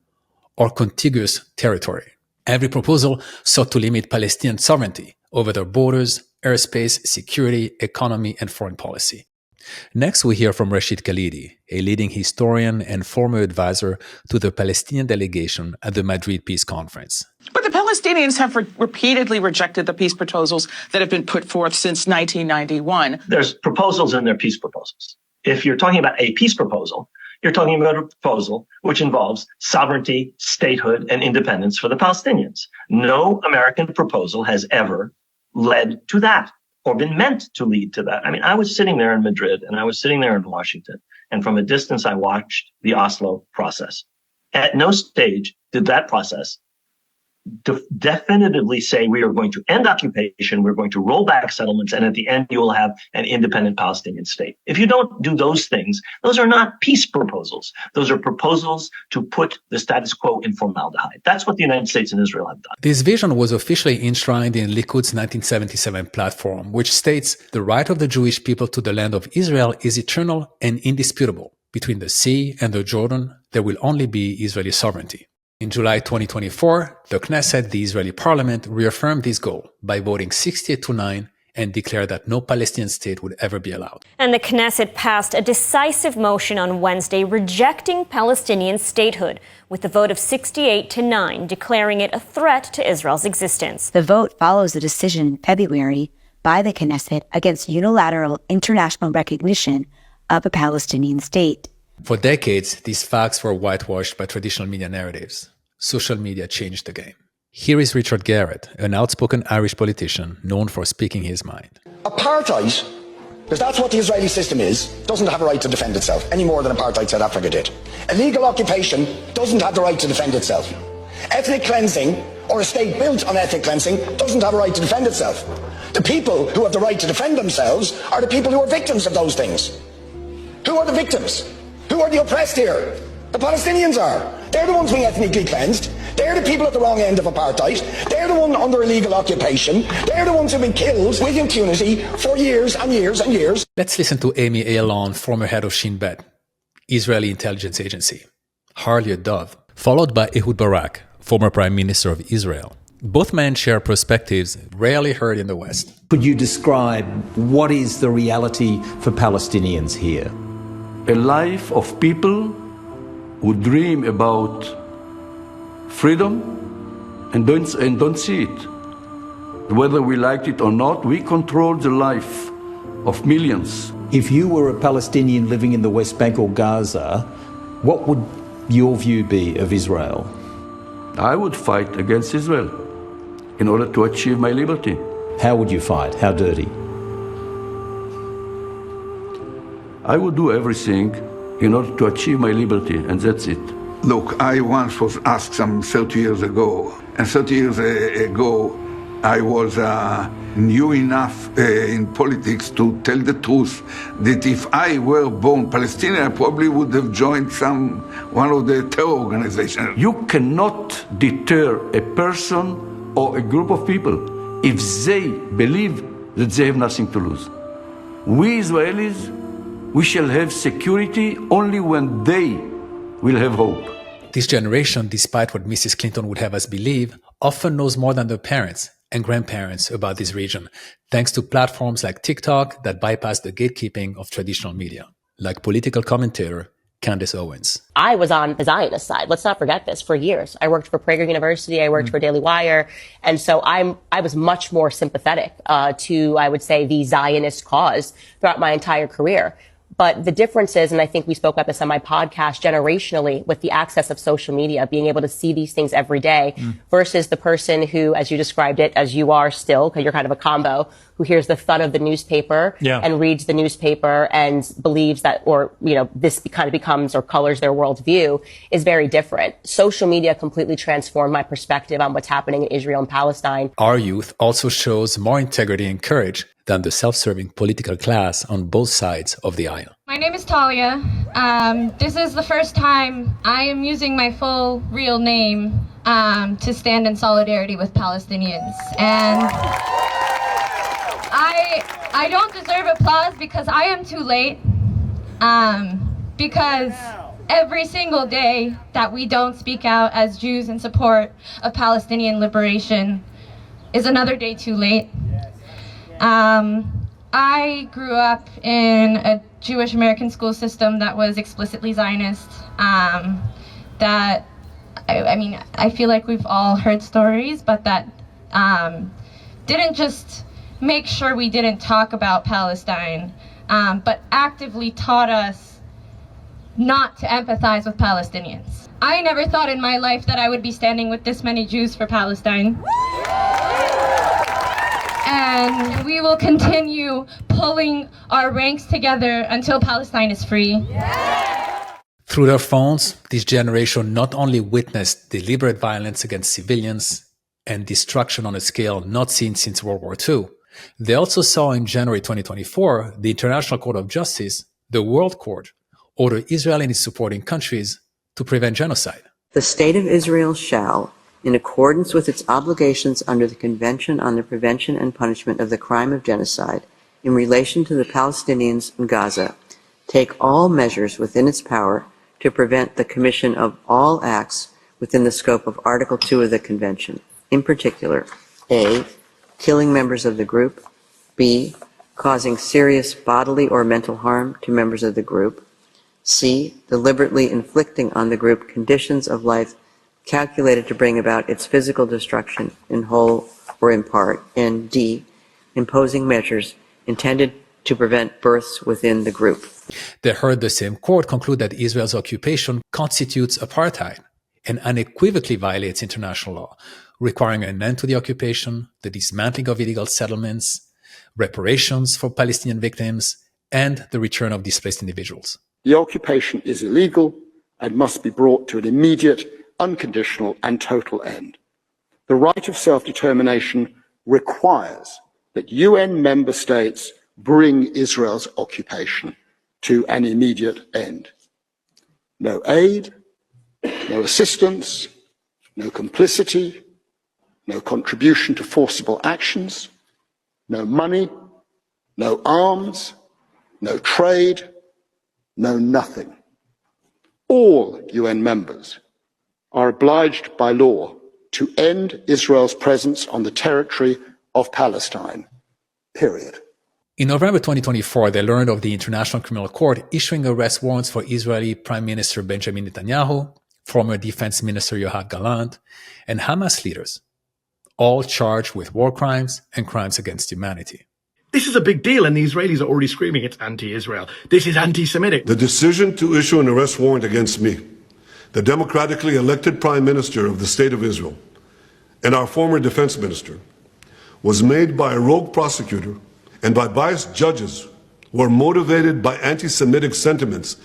or contiguous territory. Every proposal sought to limit Palestinian sovereignty over their borders, airspace, security, economy, and foreign policy. Next, we hear from Rashid Khalidi, a leading historian and former advisor to the Palestinian delegation at the Madrid Peace Conference. But the Palestinians have repeatedly rejected the peace proposals that have been put forth since 1991. There's proposals in their peace proposals. If you're talking about a peace proposal, you're talking about a proposal which involves sovereignty, statehood, and independence for the Palestinians. No American proposal has ever led to that or been meant to lead to that. I mean, I was sitting there in Madrid and I was sitting there in Washington, and from a distance, I watched the Oslo process. At no stage did that process definitively say we are going to end occupation, we're going to roll back settlements, and at the end you will have an independent Palestinian state. If you don't do those things, those are not peace proposals. Those are proposals to put the status quo in formaldehyde. That's what the United States and Israel have done. This vision was officially enshrined in Likud's 1977 platform, which states the right of the Jewish people to the land of Israel is eternal and indisputable. Between the sea and the Jordan, there will only be Israeli sovereignty. In July 2024, the Knesset, the Israeli parliament, reaffirmed this goal by voting 68-9 and declared that no Palestinian state would ever be allowed. And the Knesset passed a decisive motion on Wednesday rejecting Palestinian statehood, with a vote of 68-9 declaring it a threat to Israel's existence. The vote follows a decision in February by the Knesset against unilateral international recognition of a Palestinian state. For decades, these facts were whitewashed by traditional media narratives. Social media changed the game. Here is Richard Garrett, an outspoken Irish politician known for speaking his mind. Apartheid because that's what the Israeli system is, doesn't have a right to defend itself, any more than apartheid South Africa did. Illegal occupation doesn't have the right to defend itself. Ethnic cleansing, or a state built on ethnic cleansing, doesn't have a right to defend itself. The people who have the right to defend themselves are the people who are victims of those things. Who are the victims? Who are the oppressed here? The Palestinians are. They're the ones being ethnically cleansed. They're the people at the wrong end of apartheid. They're the one under illegal occupation. They're the ones who've been killed with impunity for years and years and years. Let's listen to Amy Ayalon, former head of Shin Bet, Israeli intelligence agency, Harliet Dove, followed by Ehud Barak, former Prime Minister of Israel. Both men share perspectives rarely heard in the West. Could you describe what is the reality for Palestinians here? A life of people who dream about freedom and don't see it. Whether we like it or not, we control the life of millions. If you were a Palestinian living in the West Bank or Gaza, what would your view be of Israel? I would fight against Israel in order to achieve my liberty. How would you fight? How dirty? I would do everything in order to achieve my liberty, and that's it. Look, I once was asked some 30 years ago, and 30 years ago I was new enough in politics to tell the truth that if I were born Palestinian, I probably would have joined one of the terror organizations. You cannot deter a person or a group of people if they believe that they have nothing to lose. We Israelis, we shall have security only when they will have hope. This generation, despite what Mrs. Clinton would have us believe, often knows more than their parents and grandparents about this region, thanks to platforms like TikTok that bypass the gatekeeping of traditional media, like political commentator Candace Owens. I was on the Zionist side. Let's not forget this. For years, I worked for Prager University. I worked for Daily Wire. And so I was much more sympathetic to, I would say, the Zionist cause throughout my entire career. But the difference is, and I think we spoke about this on my podcast, generationally, with the access of social media, being able to see these things every day versus the person who, as you described it, as you are still, because you're kind of a combo, who hears the thud of the newspaper and reads the newspaper and believes that, or, you know, this kind of becomes or colors their worldview, is very different. Social media completely transformed my perspective on what's happening in Israel and Palestine. Our youth also shows more integrity and courage than the self-serving political class on both sides of the aisle. My name is Talia. This is the first time I am using my full real name to stand in solidarity with Palestinians. And I don't deserve applause because I am too late. Because every single day that we don't speak out as Jews in support of Palestinian liberation is another day too late. I grew up in a Jewish American school system that was explicitly Zionist. I feel like we've all heard stories, but that didn't just make sure we didn't talk about Palestine, but actively taught us not to empathize with Palestinians. I never thought in my life that I would be standing with this many Jews for Palestine. And we will continue pulling our ranks together until Palestine is free. Through their phones, this generation not only witnessed deliberate violence against civilians and destruction on a scale not seen since World War II, they also saw in January 2024 the International Court of Justice, the World Court, order Israel and its supporting countries to prevent genocide. The State of Israel shall, in accordance with its obligations under the Convention on the Prevention and Punishment of the Crime of Genocide in relation to the Palestinians in Gaza, take all measures within its power to prevent the commission of all acts within the scope of Article 2 of the Convention, in particular, A, killing members of the group, B, causing serious bodily or mental harm to members of the group, C, deliberately inflicting on the group conditions of life calculated to bring about its physical destruction in whole or in part, and D, imposing measures intended to prevent births within the group. They heard the same court conclude that Israel's occupation constitutes apartheid and unequivocally violates international law, requiring an end to the occupation, the dismantling of illegal settlements, reparations for Palestinian victims, and the return of displaced individuals. The occupation is illegal and must be brought to an immediate, unconditional and total end. The right of self-determination requires that UN member states bring Israel's occupation to an immediate end. No aid, no assistance, no complicity, no contribution to forcible actions, no money, no arms, no trade, no nothing. All UN members are obliged by law to end Israel's presence on the territory of Palestine, period. In November 2024, they learned of the International Criminal Court issuing arrest warrants for Israeli Prime Minister Benjamin Netanyahu, former Defense Minister Yoav Gallant, and Hamas leaders, all charged with war crimes and crimes against humanity. This is a big deal, and the Israelis are already screaming it's anti-Israel. This is anti-Semitic. The decision to issue an arrest warrant against me, the democratically elected Prime Minister of the State of Israel, and our former Defense Minister, was made by a rogue prosecutor and by biased judges who are motivated by anti-Semitic sentiments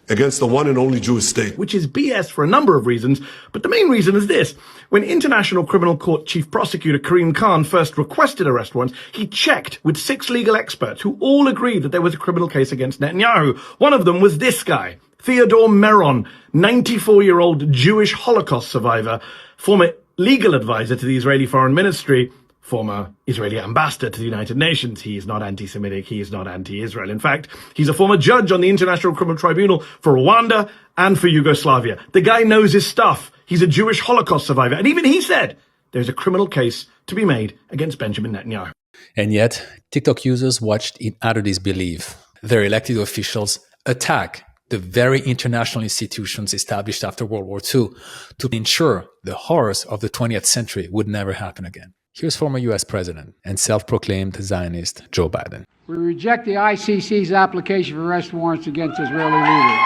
against the one and only Jewish state. Which is BS for a number of reasons, but the main reason is this. When International Criminal Court Chief Prosecutor Karim Khan first requested arrest warrants, he checked with 6 legal experts who all agreed that there was a criminal case against Netanyahu. One of them was this guy, Theodore Meron, 94-year-old Jewish Holocaust survivor, former legal advisor to the Israeli Foreign Ministry, former Israeli ambassador to the United Nations. He is not anti-Semitic. He is not anti-Israel. In fact, he's a former judge on the International Criminal Tribunal for Rwanda and for Yugoslavia. The guy knows his stuff. He's a Jewish Holocaust survivor. And even he said there's a criminal case to be made against Benjamin Netanyahu. And yet, TikTok users watched in utter disbelief their elected officials attack the very international institutions established after World War II to ensure the horrors of the 20th century would never happen again. Here's former U.S. President and self-proclaimed Zionist Joe Biden. We reject the ICC's application for arrest warrants against Israeli leaders.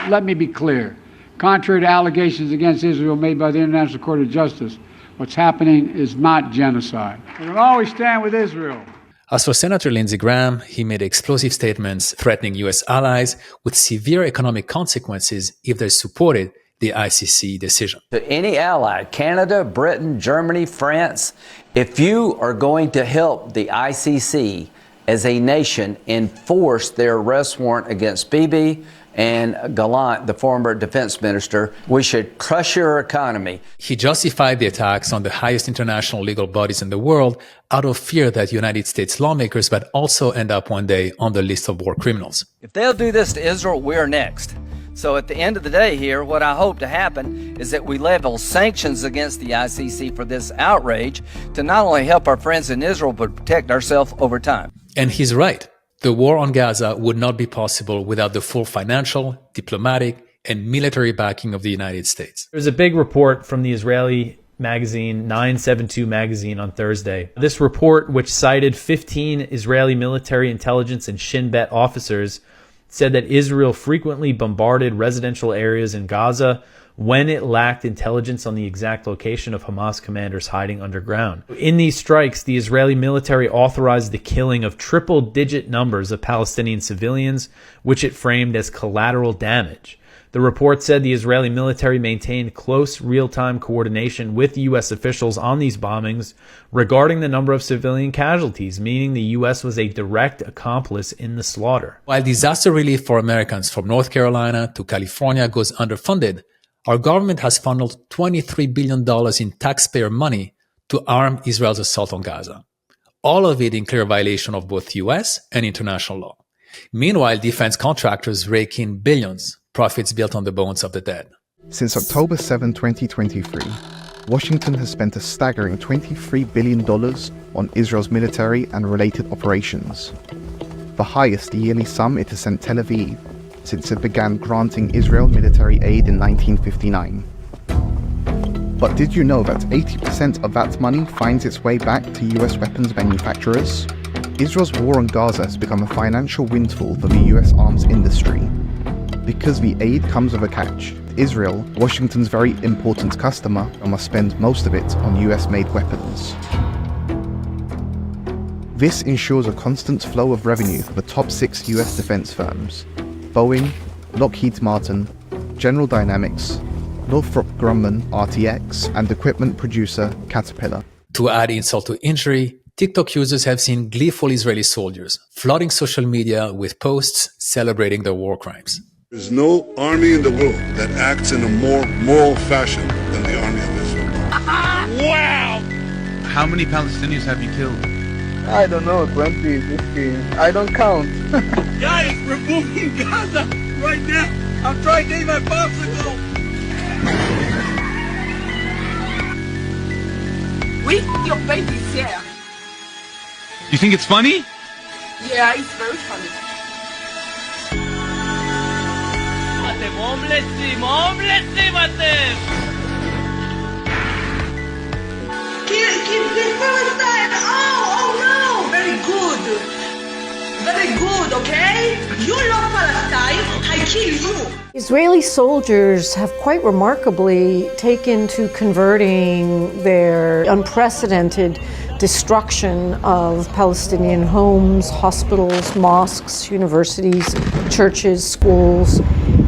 Let me be clear. Contrary to allegations against Israel made by the International Court of Justice, what's happening is not genocide. We will always stand with Israel. As for Senator Lindsey Graham, he made explosive statements threatening U.S. allies with severe economic consequences if they supported the ICC decision. To any ally, Canada, Britain, Germany, France, if you are going to help the ICC as a nation enforce their arrest warrant against Bibi and Gallant, the former defense minister, we should crush your economy. He justified the attacks on the highest international legal bodies in the world out of fear that United States lawmakers might also end up one day on the list of war criminals. If they'll do this to Israel, we're next. So at the end of the day here, what I hope to happen is that we level sanctions against the ICC for this outrage to not only help our friends in Israel, but protect ourselves over time. And he's right. The war on Gaza would not be possible without the full financial, diplomatic, and military backing of the United States. There's a big report from the Israeli magazine 972 magazine on Thursday. This report, which cited 15 Israeli military intelligence and Shin Bet officers, said that Israel frequently bombarded residential areas in Gaza when it lacked intelligence on the exact location of Hamas commanders hiding underground. In these strikes, the Israeli military authorized the killing of triple-digit numbers of Palestinian civilians, which it framed as collateral damage. The report said the Israeli military maintained close real-time coordination with U.S. officials on these bombings regarding the number of civilian casualties, meaning the U.S. was a direct accomplice in the slaughter. While disaster relief for Americans from North Carolina to California goes underfunded, our government has funneled $23 billion in taxpayer money to arm Israel's assault on Gaza, all of it in clear violation of both U.S. and international law. Meanwhile, defense contractors rake in billions, profits built on the bones of the dead. Since October 7, 2023, Washington has spent a staggering $23 billion on Israel's military and related operations, the highest yearly sum it has sent Tel Aviv since it began granting Israel military aid in 1959. But did you know that 80% of that money finds its way back to US weapons manufacturers? Israel's war on Gaza has become a financial windfall for the US arms industry. Because the aid comes with a catch. Israel, Washington's very important customer, must spend most of it on US-made weapons. This ensures a constant flow of revenue for the top 6 US defense firms: Boeing, Lockheed Martin, General Dynamics, Northrop Grumman RTX, and equipment producer Caterpillar. To add insult to injury, TikTok users have seen gleeful Israeli soldiers flooding social media with posts celebrating their war crimes. There's no army in the world that acts in a more moral fashion than the army of Israel. Wow! How many Palestinians have you killed? I don't know, 20, 15. I don't count. Guys, we're moving Gaza right now. I'm trying to eat my popsicle. We your baby's here. You think it's funny? Yeah, it's very funny. Kill Palestine! Oh no! Very good. Very good, okay? You love Palestine, I kill you. Israeli soldiers have quite remarkably taken to converting their unprecedented destruction of Palestinian homes, hospitals, mosques, universities, churches, schools,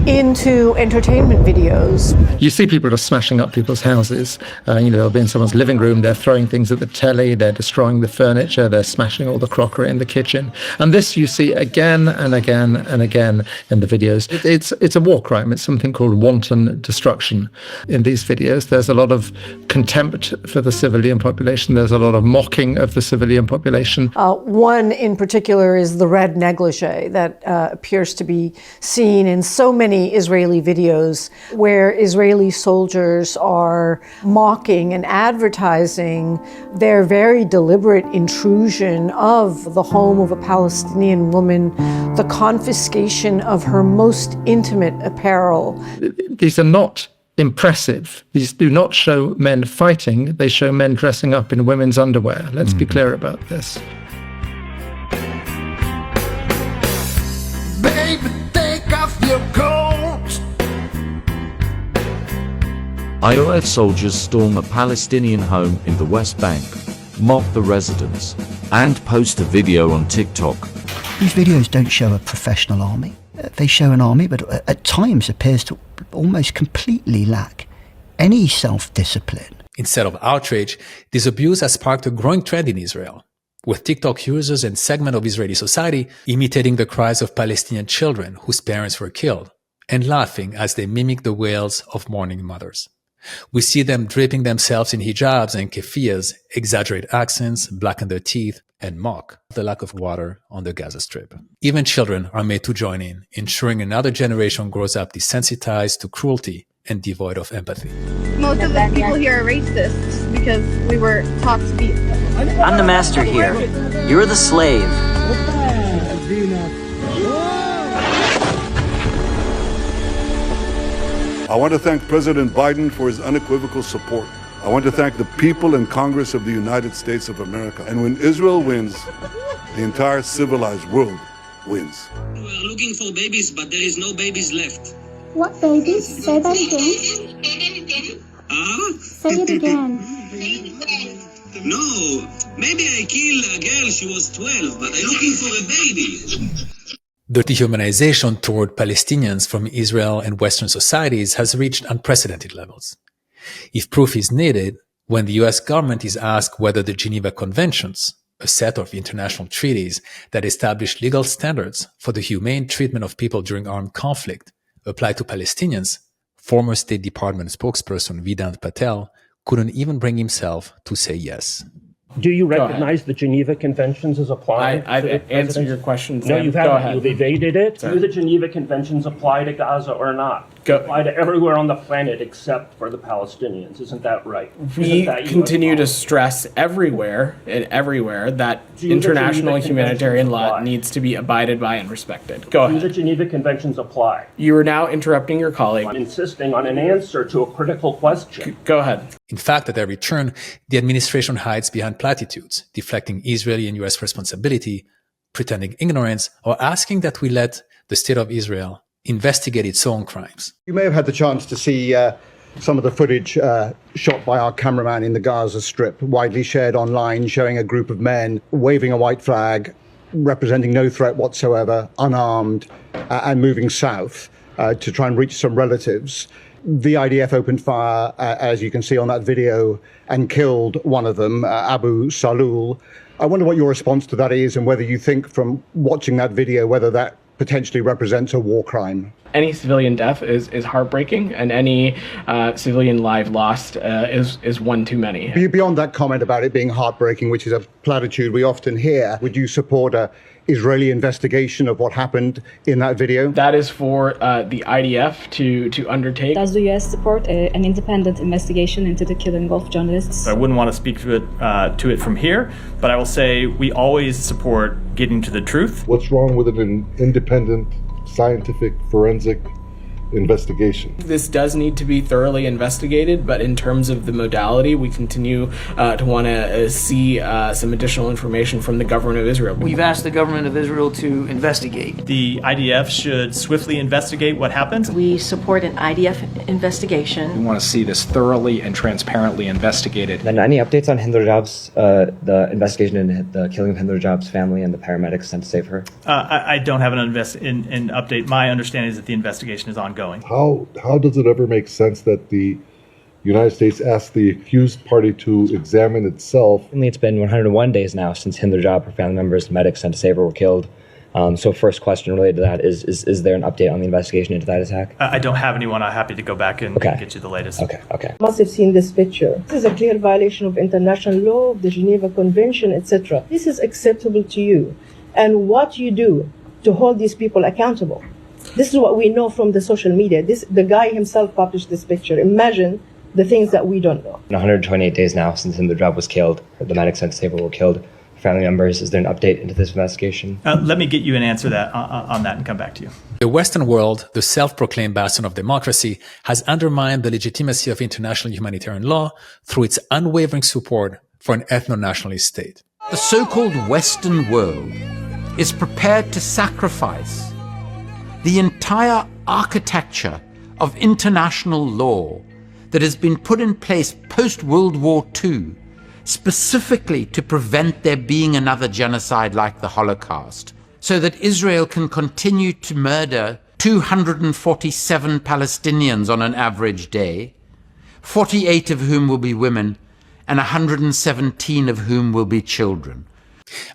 into entertainment videos. You see people are smashing up people's houses. They'll be in someone's living room, they're throwing things at the telly, they're destroying the furniture, they're smashing all the crockery in the kitchen. And this you see again and again and again in the videos. It's a war crime. It's something called wanton destruction. In these videos, there's a lot of contempt for the civilian population. There's a lot of mocking of the civilian population. One in particular is the red negligee that appears to be seen in so many Israeli videos where Israeli soldiers are mocking and advertising their very deliberate intrusion of the home of a Palestinian woman, the confiscation of her most intimate apparel. These are not impressive. These do not show men fighting. They show men dressing up in women's underwear. Let's be clear about this. Baby, take off your coat. IOF soldiers storm a Palestinian home in the West Bank, mock the residents, and post a video on TikTok. These videos don't show a professional army. They show an army, but at times appears to almost completely lack any self-discipline. Instead of outrage, this abuse has sparked a growing trend in Israel, with TikTok users and segments of Israeli society imitating the cries of Palestinian children whose parents were killed, and laughing as they mimic the wails of mourning mothers. We see them draping themselves in hijabs and keffiyehs, exaggerate accents, blacken their teeth, and mock the lack of water on the Gaza Strip. Even children are made to join in, ensuring another generation grows up desensitized to cruelty and devoid of empathy. Most of the people here are racist because we were taught to be... I'm the master here. You're the slave. I want to thank President Biden for his unequivocal support. I want to thank the people and Congress of the United States of America. And when Israel wins, the entire civilized world wins. We are looking for babies, but there is no babies left. What babies? Say that again. Say it again. No, maybe I killed a girl, she was 12, but I'm looking for a baby. The dehumanization toward Palestinians from Israel and Western societies has reached unprecedented levels. If proof is needed, when the US government is asked whether the Geneva Conventions, a set of international treaties that establish legal standards for the humane treatment of people during armed conflict, apply to Palestinians, former State Department spokesperson Vedant Patel couldn't even bring himself to say yes. Do you recognize the Geneva Conventions as applying? I've answered your question. No, you haven't. Go You've evaded it. Do the Geneva Conventions apply to Gaza or not? Apply to everywhere on the planet except for the Palestinians. Isn't that right? We continue to stress everywhere that international humanitarian law needs to be abided by and respected. Go ahead. Do the Geneva Conventions apply? You are now interrupting your colleague. I'm insisting on an answer to a critical question. Go ahead. In fact, at every turn, the administration hides behind platitudes, deflecting Israeli and US responsibility, pretending ignorance, or asking that we let the State of Israel investigate its own crimes. You may have had the chance to see some of the footage shot by our cameraman in the Gaza Strip, widely shared online, showing a group of men waving a white flag, representing no threat whatsoever, unarmed, and moving south to try and reach some relatives. The IDF opened fire, as you can see on that video, and killed one of them, Abu Salul. I wonder what your response to that is, and whether you think from watching that video whether that potentially represents a war crime. Any civilian death is heartbreaking, and any civilian life lost is one too many. Beyond that comment about it being heartbreaking, which is a platitude we often hear, would you support a Israeli investigation of what happened in that video? That is for the IDF to undertake. Does the U.S. support an independent investigation into the killing of journalists? I wouldn't want to speak to it from here, but I will say we always support getting to the truth. What's wrong with an independent, scientific, forensic investigation? This does need to be thoroughly investigated, but in terms of the modality, we continue to want to see some additional information from the government of Israel. We've asked the government of Israel to investigate. The IDF should swiftly investigate what happened. We support an IDF investigation. We want to see this thoroughly and transparently investigated. Then any updates on Hind Rajab's, the investigation into the killing of Hind Rajab's family and the paramedics sent to save her? I don't have an update. My understanding is that the investigation is ongoing. How does it ever make sense that the United States asked the accused party to examine itself? It's been 101 days now since Hind Rajab, her family members, and medics sent to save her were killed. So first question related to that is there an update on the investigation into that attack? I don't have anyone. I'm happy to go back and get you the latest. Okay. Must have seen this picture. This is a clear violation of international law, the Geneva Convention, etc. This is acceptable to you. And what you do to hold these people accountable. This is what we know from the social media. The guy himself published this picture. Imagine the things that we don't know. 128 days now since Hind Rajab was killed, the medics sent to save her were killed. Family members, is there an update into this investigation? Let me get you an answer on that and come back to you. The Western world, the self-proclaimed bastion of democracy, has undermined the legitimacy of international humanitarian law through its unwavering support for an ethno-nationalist state. The so-called Western world is prepared to sacrifice the entire architecture of international law that has been put in place post-World War II, specifically to prevent there being another genocide like the Holocaust, so that Israel can continue to murder 247 Palestinians on an average day, 48 of whom will be women, and 117 of whom will be children.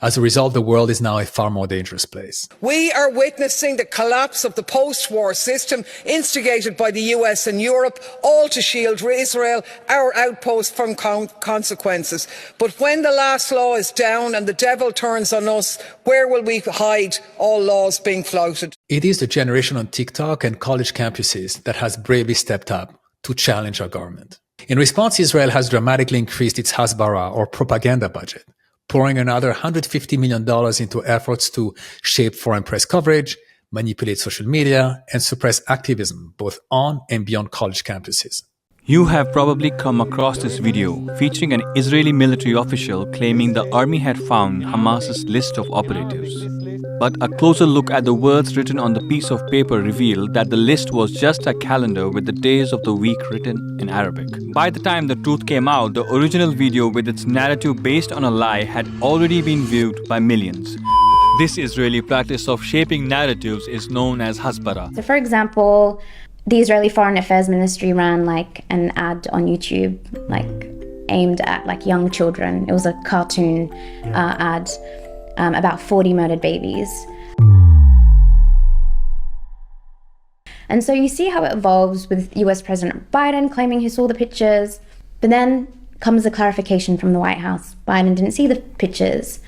As a result, the world is now a far more dangerous place. We are witnessing the collapse of the post-war system instigated by the US and Europe, all to shield Israel, our outpost, from consequences. But when the last law is down and the devil turns on us, where will we hide all laws being flouted? It is the generation on TikTok and college campuses that has bravely stepped up to challenge our government. In response, Israel has dramatically increased its Hasbara, or propaganda budget, pouring another $150 million into efforts to shape foreign press coverage, manipulate social media, and suppress activism both on and beyond college campuses. You have probably come across this video featuring an Israeli military official claiming the army had found Hamas's list of operatives. But a closer look at the words written on the piece of paper revealed that the list was just a calendar with the days of the week written in Arabic. By the time the truth came out, the original video with its narrative based on a lie had already been viewed by millions. This Israeli practice of shaping narratives is known as Hasbara. So for example, the Israeli Foreign Affairs Ministry ran an ad on YouTube, aimed at young children. It was a cartoon ad about 40 murdered babies. And so you see how it evolves with US President Biden claiming he saw the pictures, but then comes a clarification from the White House. Biden didn't see the pictures.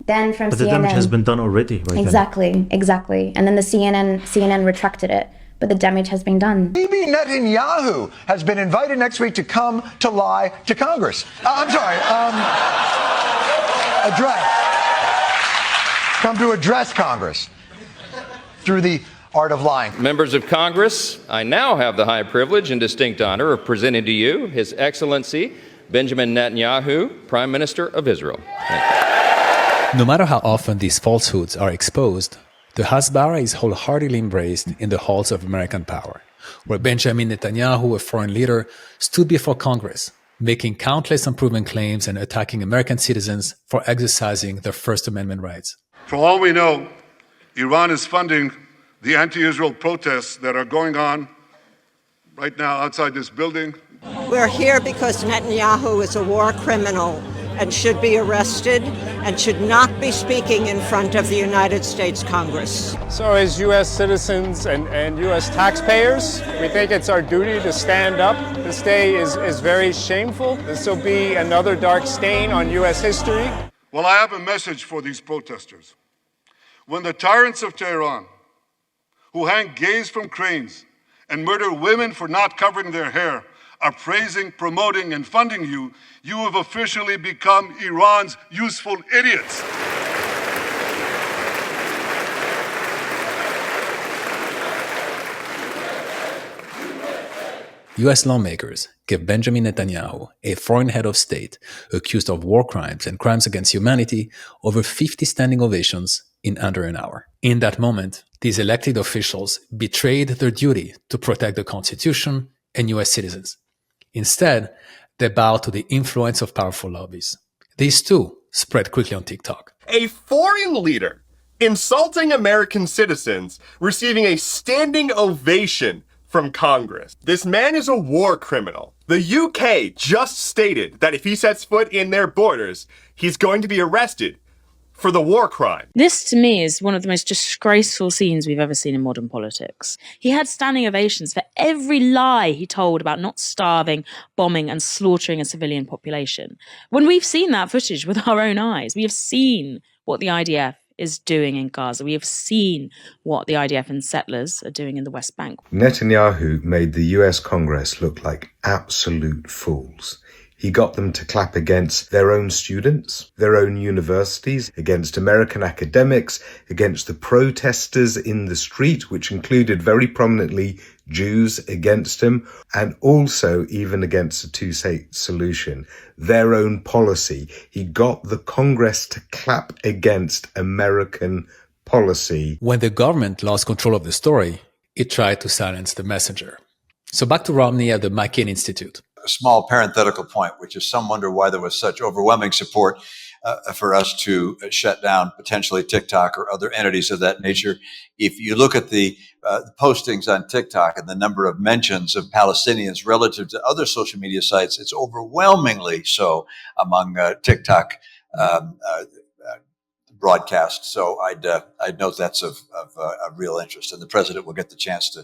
Then from but CNN... the damage has been done already, right? Exactly. And then the CNN retracted it. But the damage has been done. Bibi Netanyahu has been invited next week to come to lie to Congress. Come to address Congress through the art of lying. Members of Congress, I now have the high privilege and distinct honor of presenting to you His Excellency Benjamin Netanyahu, Prime Minister of Israel. No matter how often these falsehoods are exposed, the Hasbara is wholeheartedly embraced in the halls of American power, where Benjamin Netanyahu, a foreign leader, stood before Congress, making countless unproven claims and attacking American citizens for exercising their First Amendment rights. For all we know, Iran is funding the anti-Israel protests that are going on right now outside this building. We're here because Netanyahu is a war criminal and should be arrested and should not be speaking in front of the United States Congress. So as U.S. citizens and U.S. taxpayers, we think it's our duty to stand up. This day is very shameful. This will be another dark stain on U.S. history. Well, I have a message for these protesters. When the tyrants of Tehran, who hang gays from cranes and murder women for not covering their hair, are praising, promoting, and funding you, you have officially become Iran's useful idiots. U.S. lawmakers gave Benjamin Netanyahu, a foreign head of state accused of war crimes and crimes against humanity, over 50 standing ovations in under an hour. In that moment, these elected officials betrayed their duty to protect the Constitution and U.S. citizens. Instead, they bowed to the influence of powerful lobbies. These too spread quickly on TikTok. A foreign leader insulting American citizens, receiving a standing ovation from Congress. This man is a war criminal. The UK just stated that if he sets foot in their borders, he's going to be arrested for the war crime. This, to me, is one of the most disgraceful scenes we've ever seen in modern politics. He had standing ovations for every lie he told about not starving, bombing, and slaughtering a civilian population. When we've seen that footage with our own eyes, we have seen what the IDF is doing in Gaza. We have seen what the IDF and settlers are doing in the West Bank. Netanyahu made the US Congress look like absolute fools. He got them to clap against their own students, their own universities, against American academics, against the protesters in the street, which included very prominently Jews against him, and also even against a two-state solution, their own policy. He got the Congress to clap against American policy. When the government lost control of the story, it tried to silence the messenger. So back to Romney at the McCain Institute. A small parenthetical point, which is some wonder why there was such overwhelming support for us to shut down potentially TikTok or other entities of that nature. If you look at the postings on TikTok and the number of mentions of Palestinians relative to other social media sites, it's overwhelmingly so among TikTok broadcasts. So I'd note that's of real interest, and the president will get the chance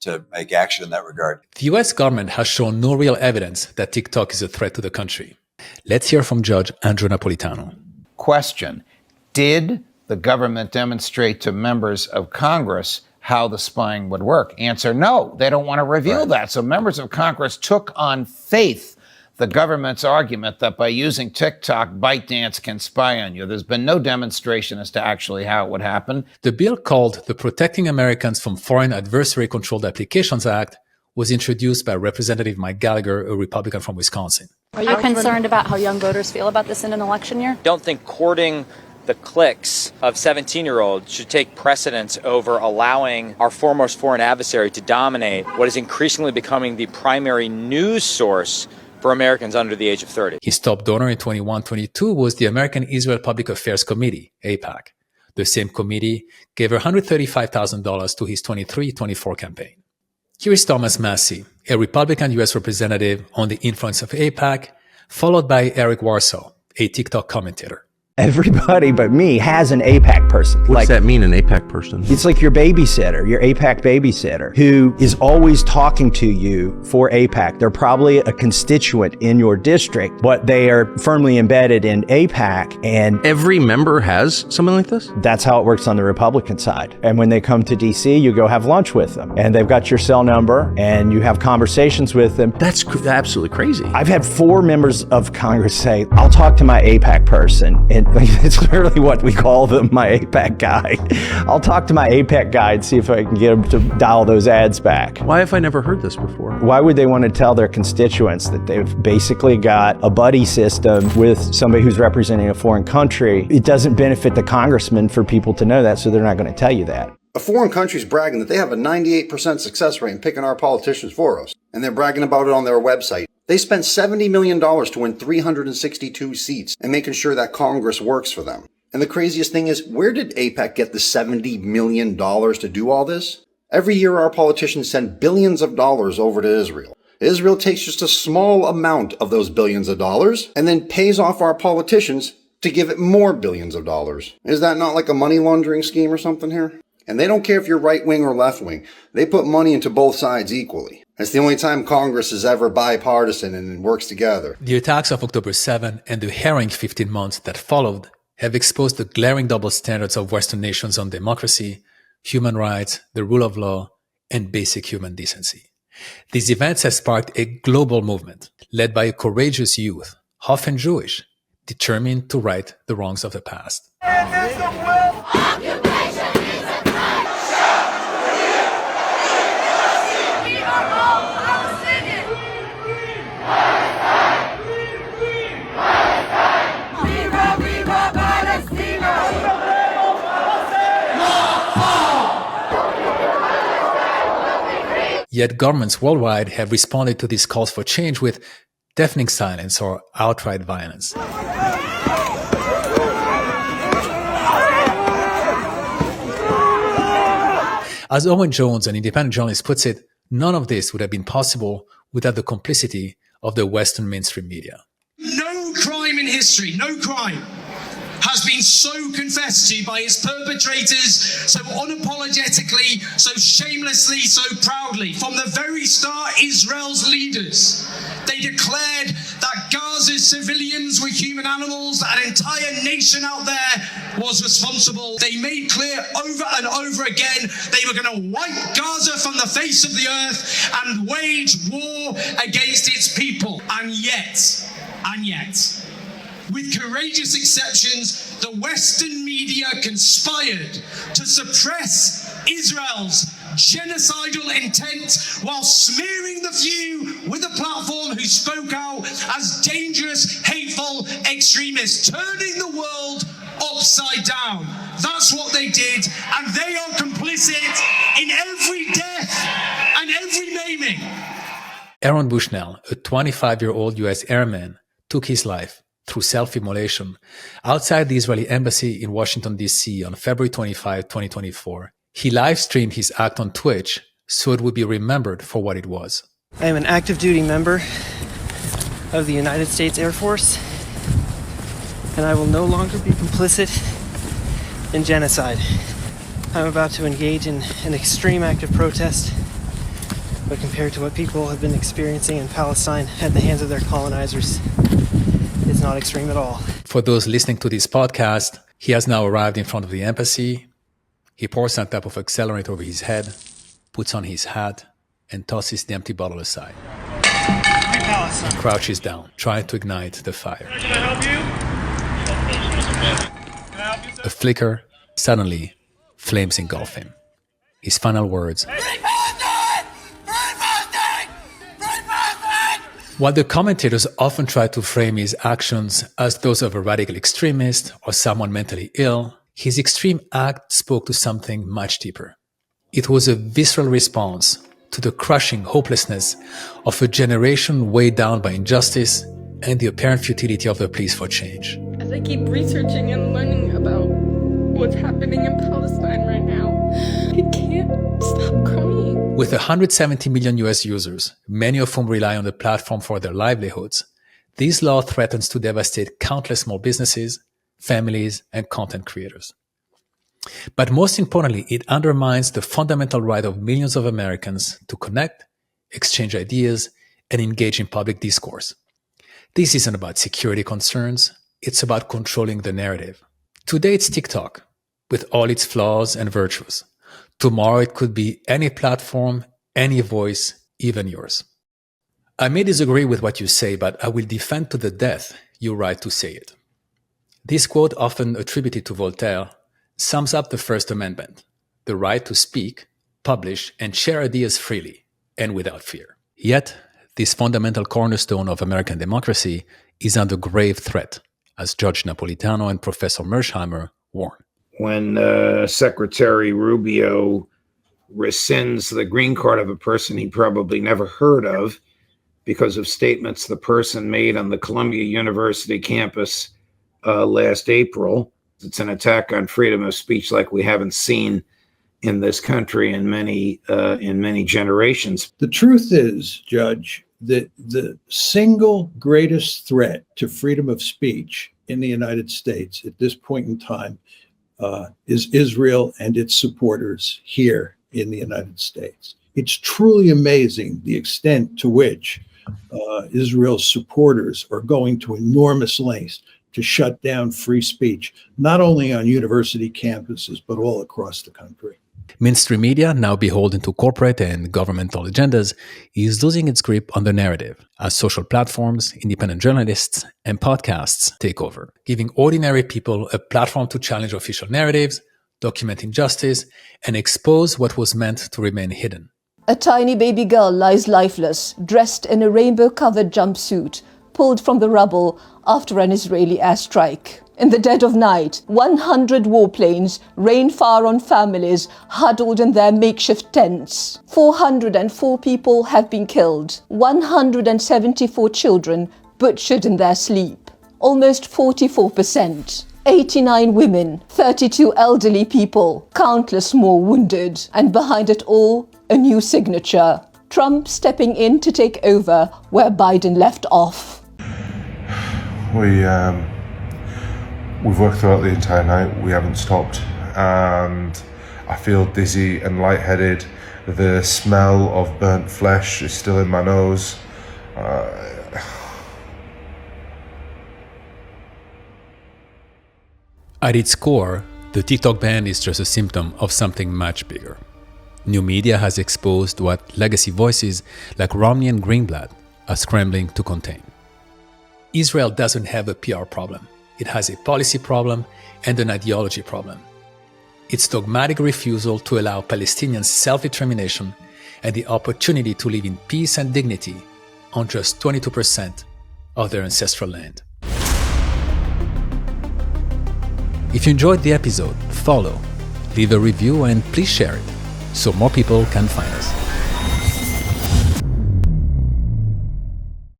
to make action in that regard. The U.S. government has shown no real evidence that TikTok is a threat to the country. Let's hear from Judge Andrew Napolitano. Question: did the government demonstrate to members of Congress how the spying would work? Answer: no, they don't want to reveal that. So members of Congress took on faith the government's argument that by using TikTok, ByteDance can spy on you. There's been no demonstration as to actually how it would happen. The bill called the Protecting Americans from Foreign Adversary-Controlled Applications Act was introduced by Representative Mike Gallagher, a Republican from Wisconsin. Are you concerned about how young voters feel about this in an election year? Don't think courting the clicks of 17-year-olds should take precedence over allowing our foremost foreign adversary to dominate what is increasingly becoming the primary news source for Americans under the age of 30. His top donor in 21-22 was the American Israel Public Affairs Committee, AIPAC. The same committee gave $135,000 to his 23-24 campaign. Here is Thomas Massie, a Republican U.S. representative on the influence of AIPAC, followed by Eric Warsaw, a TikTok commentator. Everybody but me has an AIPAC person. What's that mean, an AIPAC person? It's like your babysitter, your AIPAC babysitter, who is always talking to you for AIPAC. They're probably a constituent in your district, but they are firmly embedded in AIPAC. And every member has something like this? That's how it works on the Republican side. And when they come to DC, you go have lunch with them. And they've got your cell number, and you have conversations with them. That's absolutely crazy. I've had 4 members of Congress say, I'll talk to my AIPAC person. And it's literally what we call them, my AIPAC guy. I'll talk to my AIPAC guy and see if I can get him to dial those ads back. Why have I never heard this before? Why would they want to tell their constituents that they've basically got a buddy system with somebody who's representing a foreign country? It doesn't benefit the congressman for people to know that, so they're not going to tell you that. A foreign country's bragging that they have a 98% success rate in picking our politicians for us. And they're bragging about it on their website. They spent $70 million to win 362 seats and making sure that Congress works for them. And the craziest thing is, where did AIPAC get the $70 million to do all this? Every year our politicians send billions of dollars over to Israel. Israel takes just a small amount of those billions of dollars and then pays off our politicians to give it more billions of dollars. Is that not like a money laundering scheme or something here? And they don't care if you're right wing or left wing. They put money into both sides equally. It's the only time Congress is ever bipartisan and works together. The attacks of October 7 and the harrowing 15 months that followed have exposed the glaring double standards of Western nations on democracy, human rights, the rule of law, and basic human decency. These events have sparked a global movement led by a courageous youth, often Jewish, determined to right the wrongs of the past. Yet governments worldwide have responded to these calls for change with deafening silence or outright violence. As Owen Jones, an independent journalist, puts it, none of this would have been possible without the complicity of the Western mainstream media. No crime in history, no crime, has been so confessed to by its perpetrators so unapologetically, so shamelessly, so proudly. From the very start, Israel's leaders, they declared that Gaza's civilians were human animals, that an entire nation out there was responsible. They made clear over and over again they were going to wipe Gaza from the face of the earth and wage war against its people. And yet, with courageous exceptions, the Western media conspired to suppress Israel's genocidal intent while smearing the few with a platform who spoke out as dangerous, hateful extremists, turning the world upside down. That's what they did, and they are complicit in every death and every maiming. Aaron Bushnell, a 25-year-old U.S. airman, took his life through self-immolation outside the Israeli embassy in Washington, D.C. on February 25, 2024. He live-streamed his act on Twitch so it would be remembered for what it was. I am an active duty member of the United States Air Force, and I will no longer be complicit in genocide. I'm about to engage in an extreme act of protest, but compared to what people have been experiencing in Palestine at the hands of their colonizers, it's not extreme at all. For those listening to this podcast, he has now arrived in front of the embassy. He pours some type of accelerant over his head, puts on his hat, and tosses the empty bottle aside. He crouches down, trying to ignite the fire. Can I help you? A flicker, suddenly, flames engulf him. His final words. While the commentators often try to frame his actions as those of a radical extremist or someone mentally ill, his extreme act spoke to something much deeper. It was a visceral response to the crushing hopelessness of a generation weighed down by injustice and the apparent futility of the pleas for change. As I keep researching and learning about what's happening in Palestine right now, I can't stop crying. With 170 million US users, many of whom rely on the platform for their livelihoods, this law threatens to devastate countless small businesses, families, and content creators. But most importantly, it undermines the fundamental right of millions of Americans to connect, exchange ideas, and engage in public discourse. This isn't about security concerns, it's about controlling the narrative. Today it's TikTok, with all its flaws and virtues. Tomorrow it could be any platform, any voice, even yours. I may disagree with what you say, but I will defend to the death your right to say it. This quote, often attributed to Voltaire, sums up the First Amendment, the right to speak, publish, and share ideas freely and without fear. Yet, this fundamental cornerstone of American democracy is under grave threat, as Judge Napolitano and Professor Mersheimer warn. when Secretary Rubio rescinds the green card of a person he probably never heard of because of statements the person made on the Columbia University campus last April. It's an attack on freedom of speech like we haven't seen in this country in many generations. The truth is, Judge, that the single greatest threat to freedom of speech in the United States at this point in time is Israel and its supporters here in the United States. It's truly amazing the extent to which Israel's supporters are going to enormous lengths to shut down free speech, not only on university campuses, but all across the country. Mainstream media, now beholden to corporate and governmental agendas, is losing its grip on the narrative as social platforms, independent journalists, and podcasts take over, giving ordinary people a platform to challenge official narratives, document injustice, and expose what was meant to remain hidden. A tiny baby girl lies lifeless, dressed in a rainbow-covered jumpsuit, pulled from the rubble after an Israeli airstrike. In the dead of night, 100 warplanes rain fire on families huddled in their makeshift tents. 404 people have been killed, 174 children butchered in their sleep. Almost 44%. 89 women, 32 elderly people, countless more wounded. And behind it all, a new signature. Trump stepping in to take over where Biden left off. We've worked throughout the entire night. We haven't stopped, and I feel dizzy and lightheaded. The smell of burnt flesh is still in my nose. At its core, the TikTok ban is just a symptom of something much bigger. New media has exposed what legacy voices like Romney and Greenblatt are scrambling to contain. Israel doesn't have a PR problem. It has a policy problem and an ideology problem. Its dogmatic refusal to allow Palestinians self-determination and the opportunity to live in peace and dignity on just 22% of their ancestral land. If you enjoyed the episode, follow, leave a review, and please share it so more people can find us.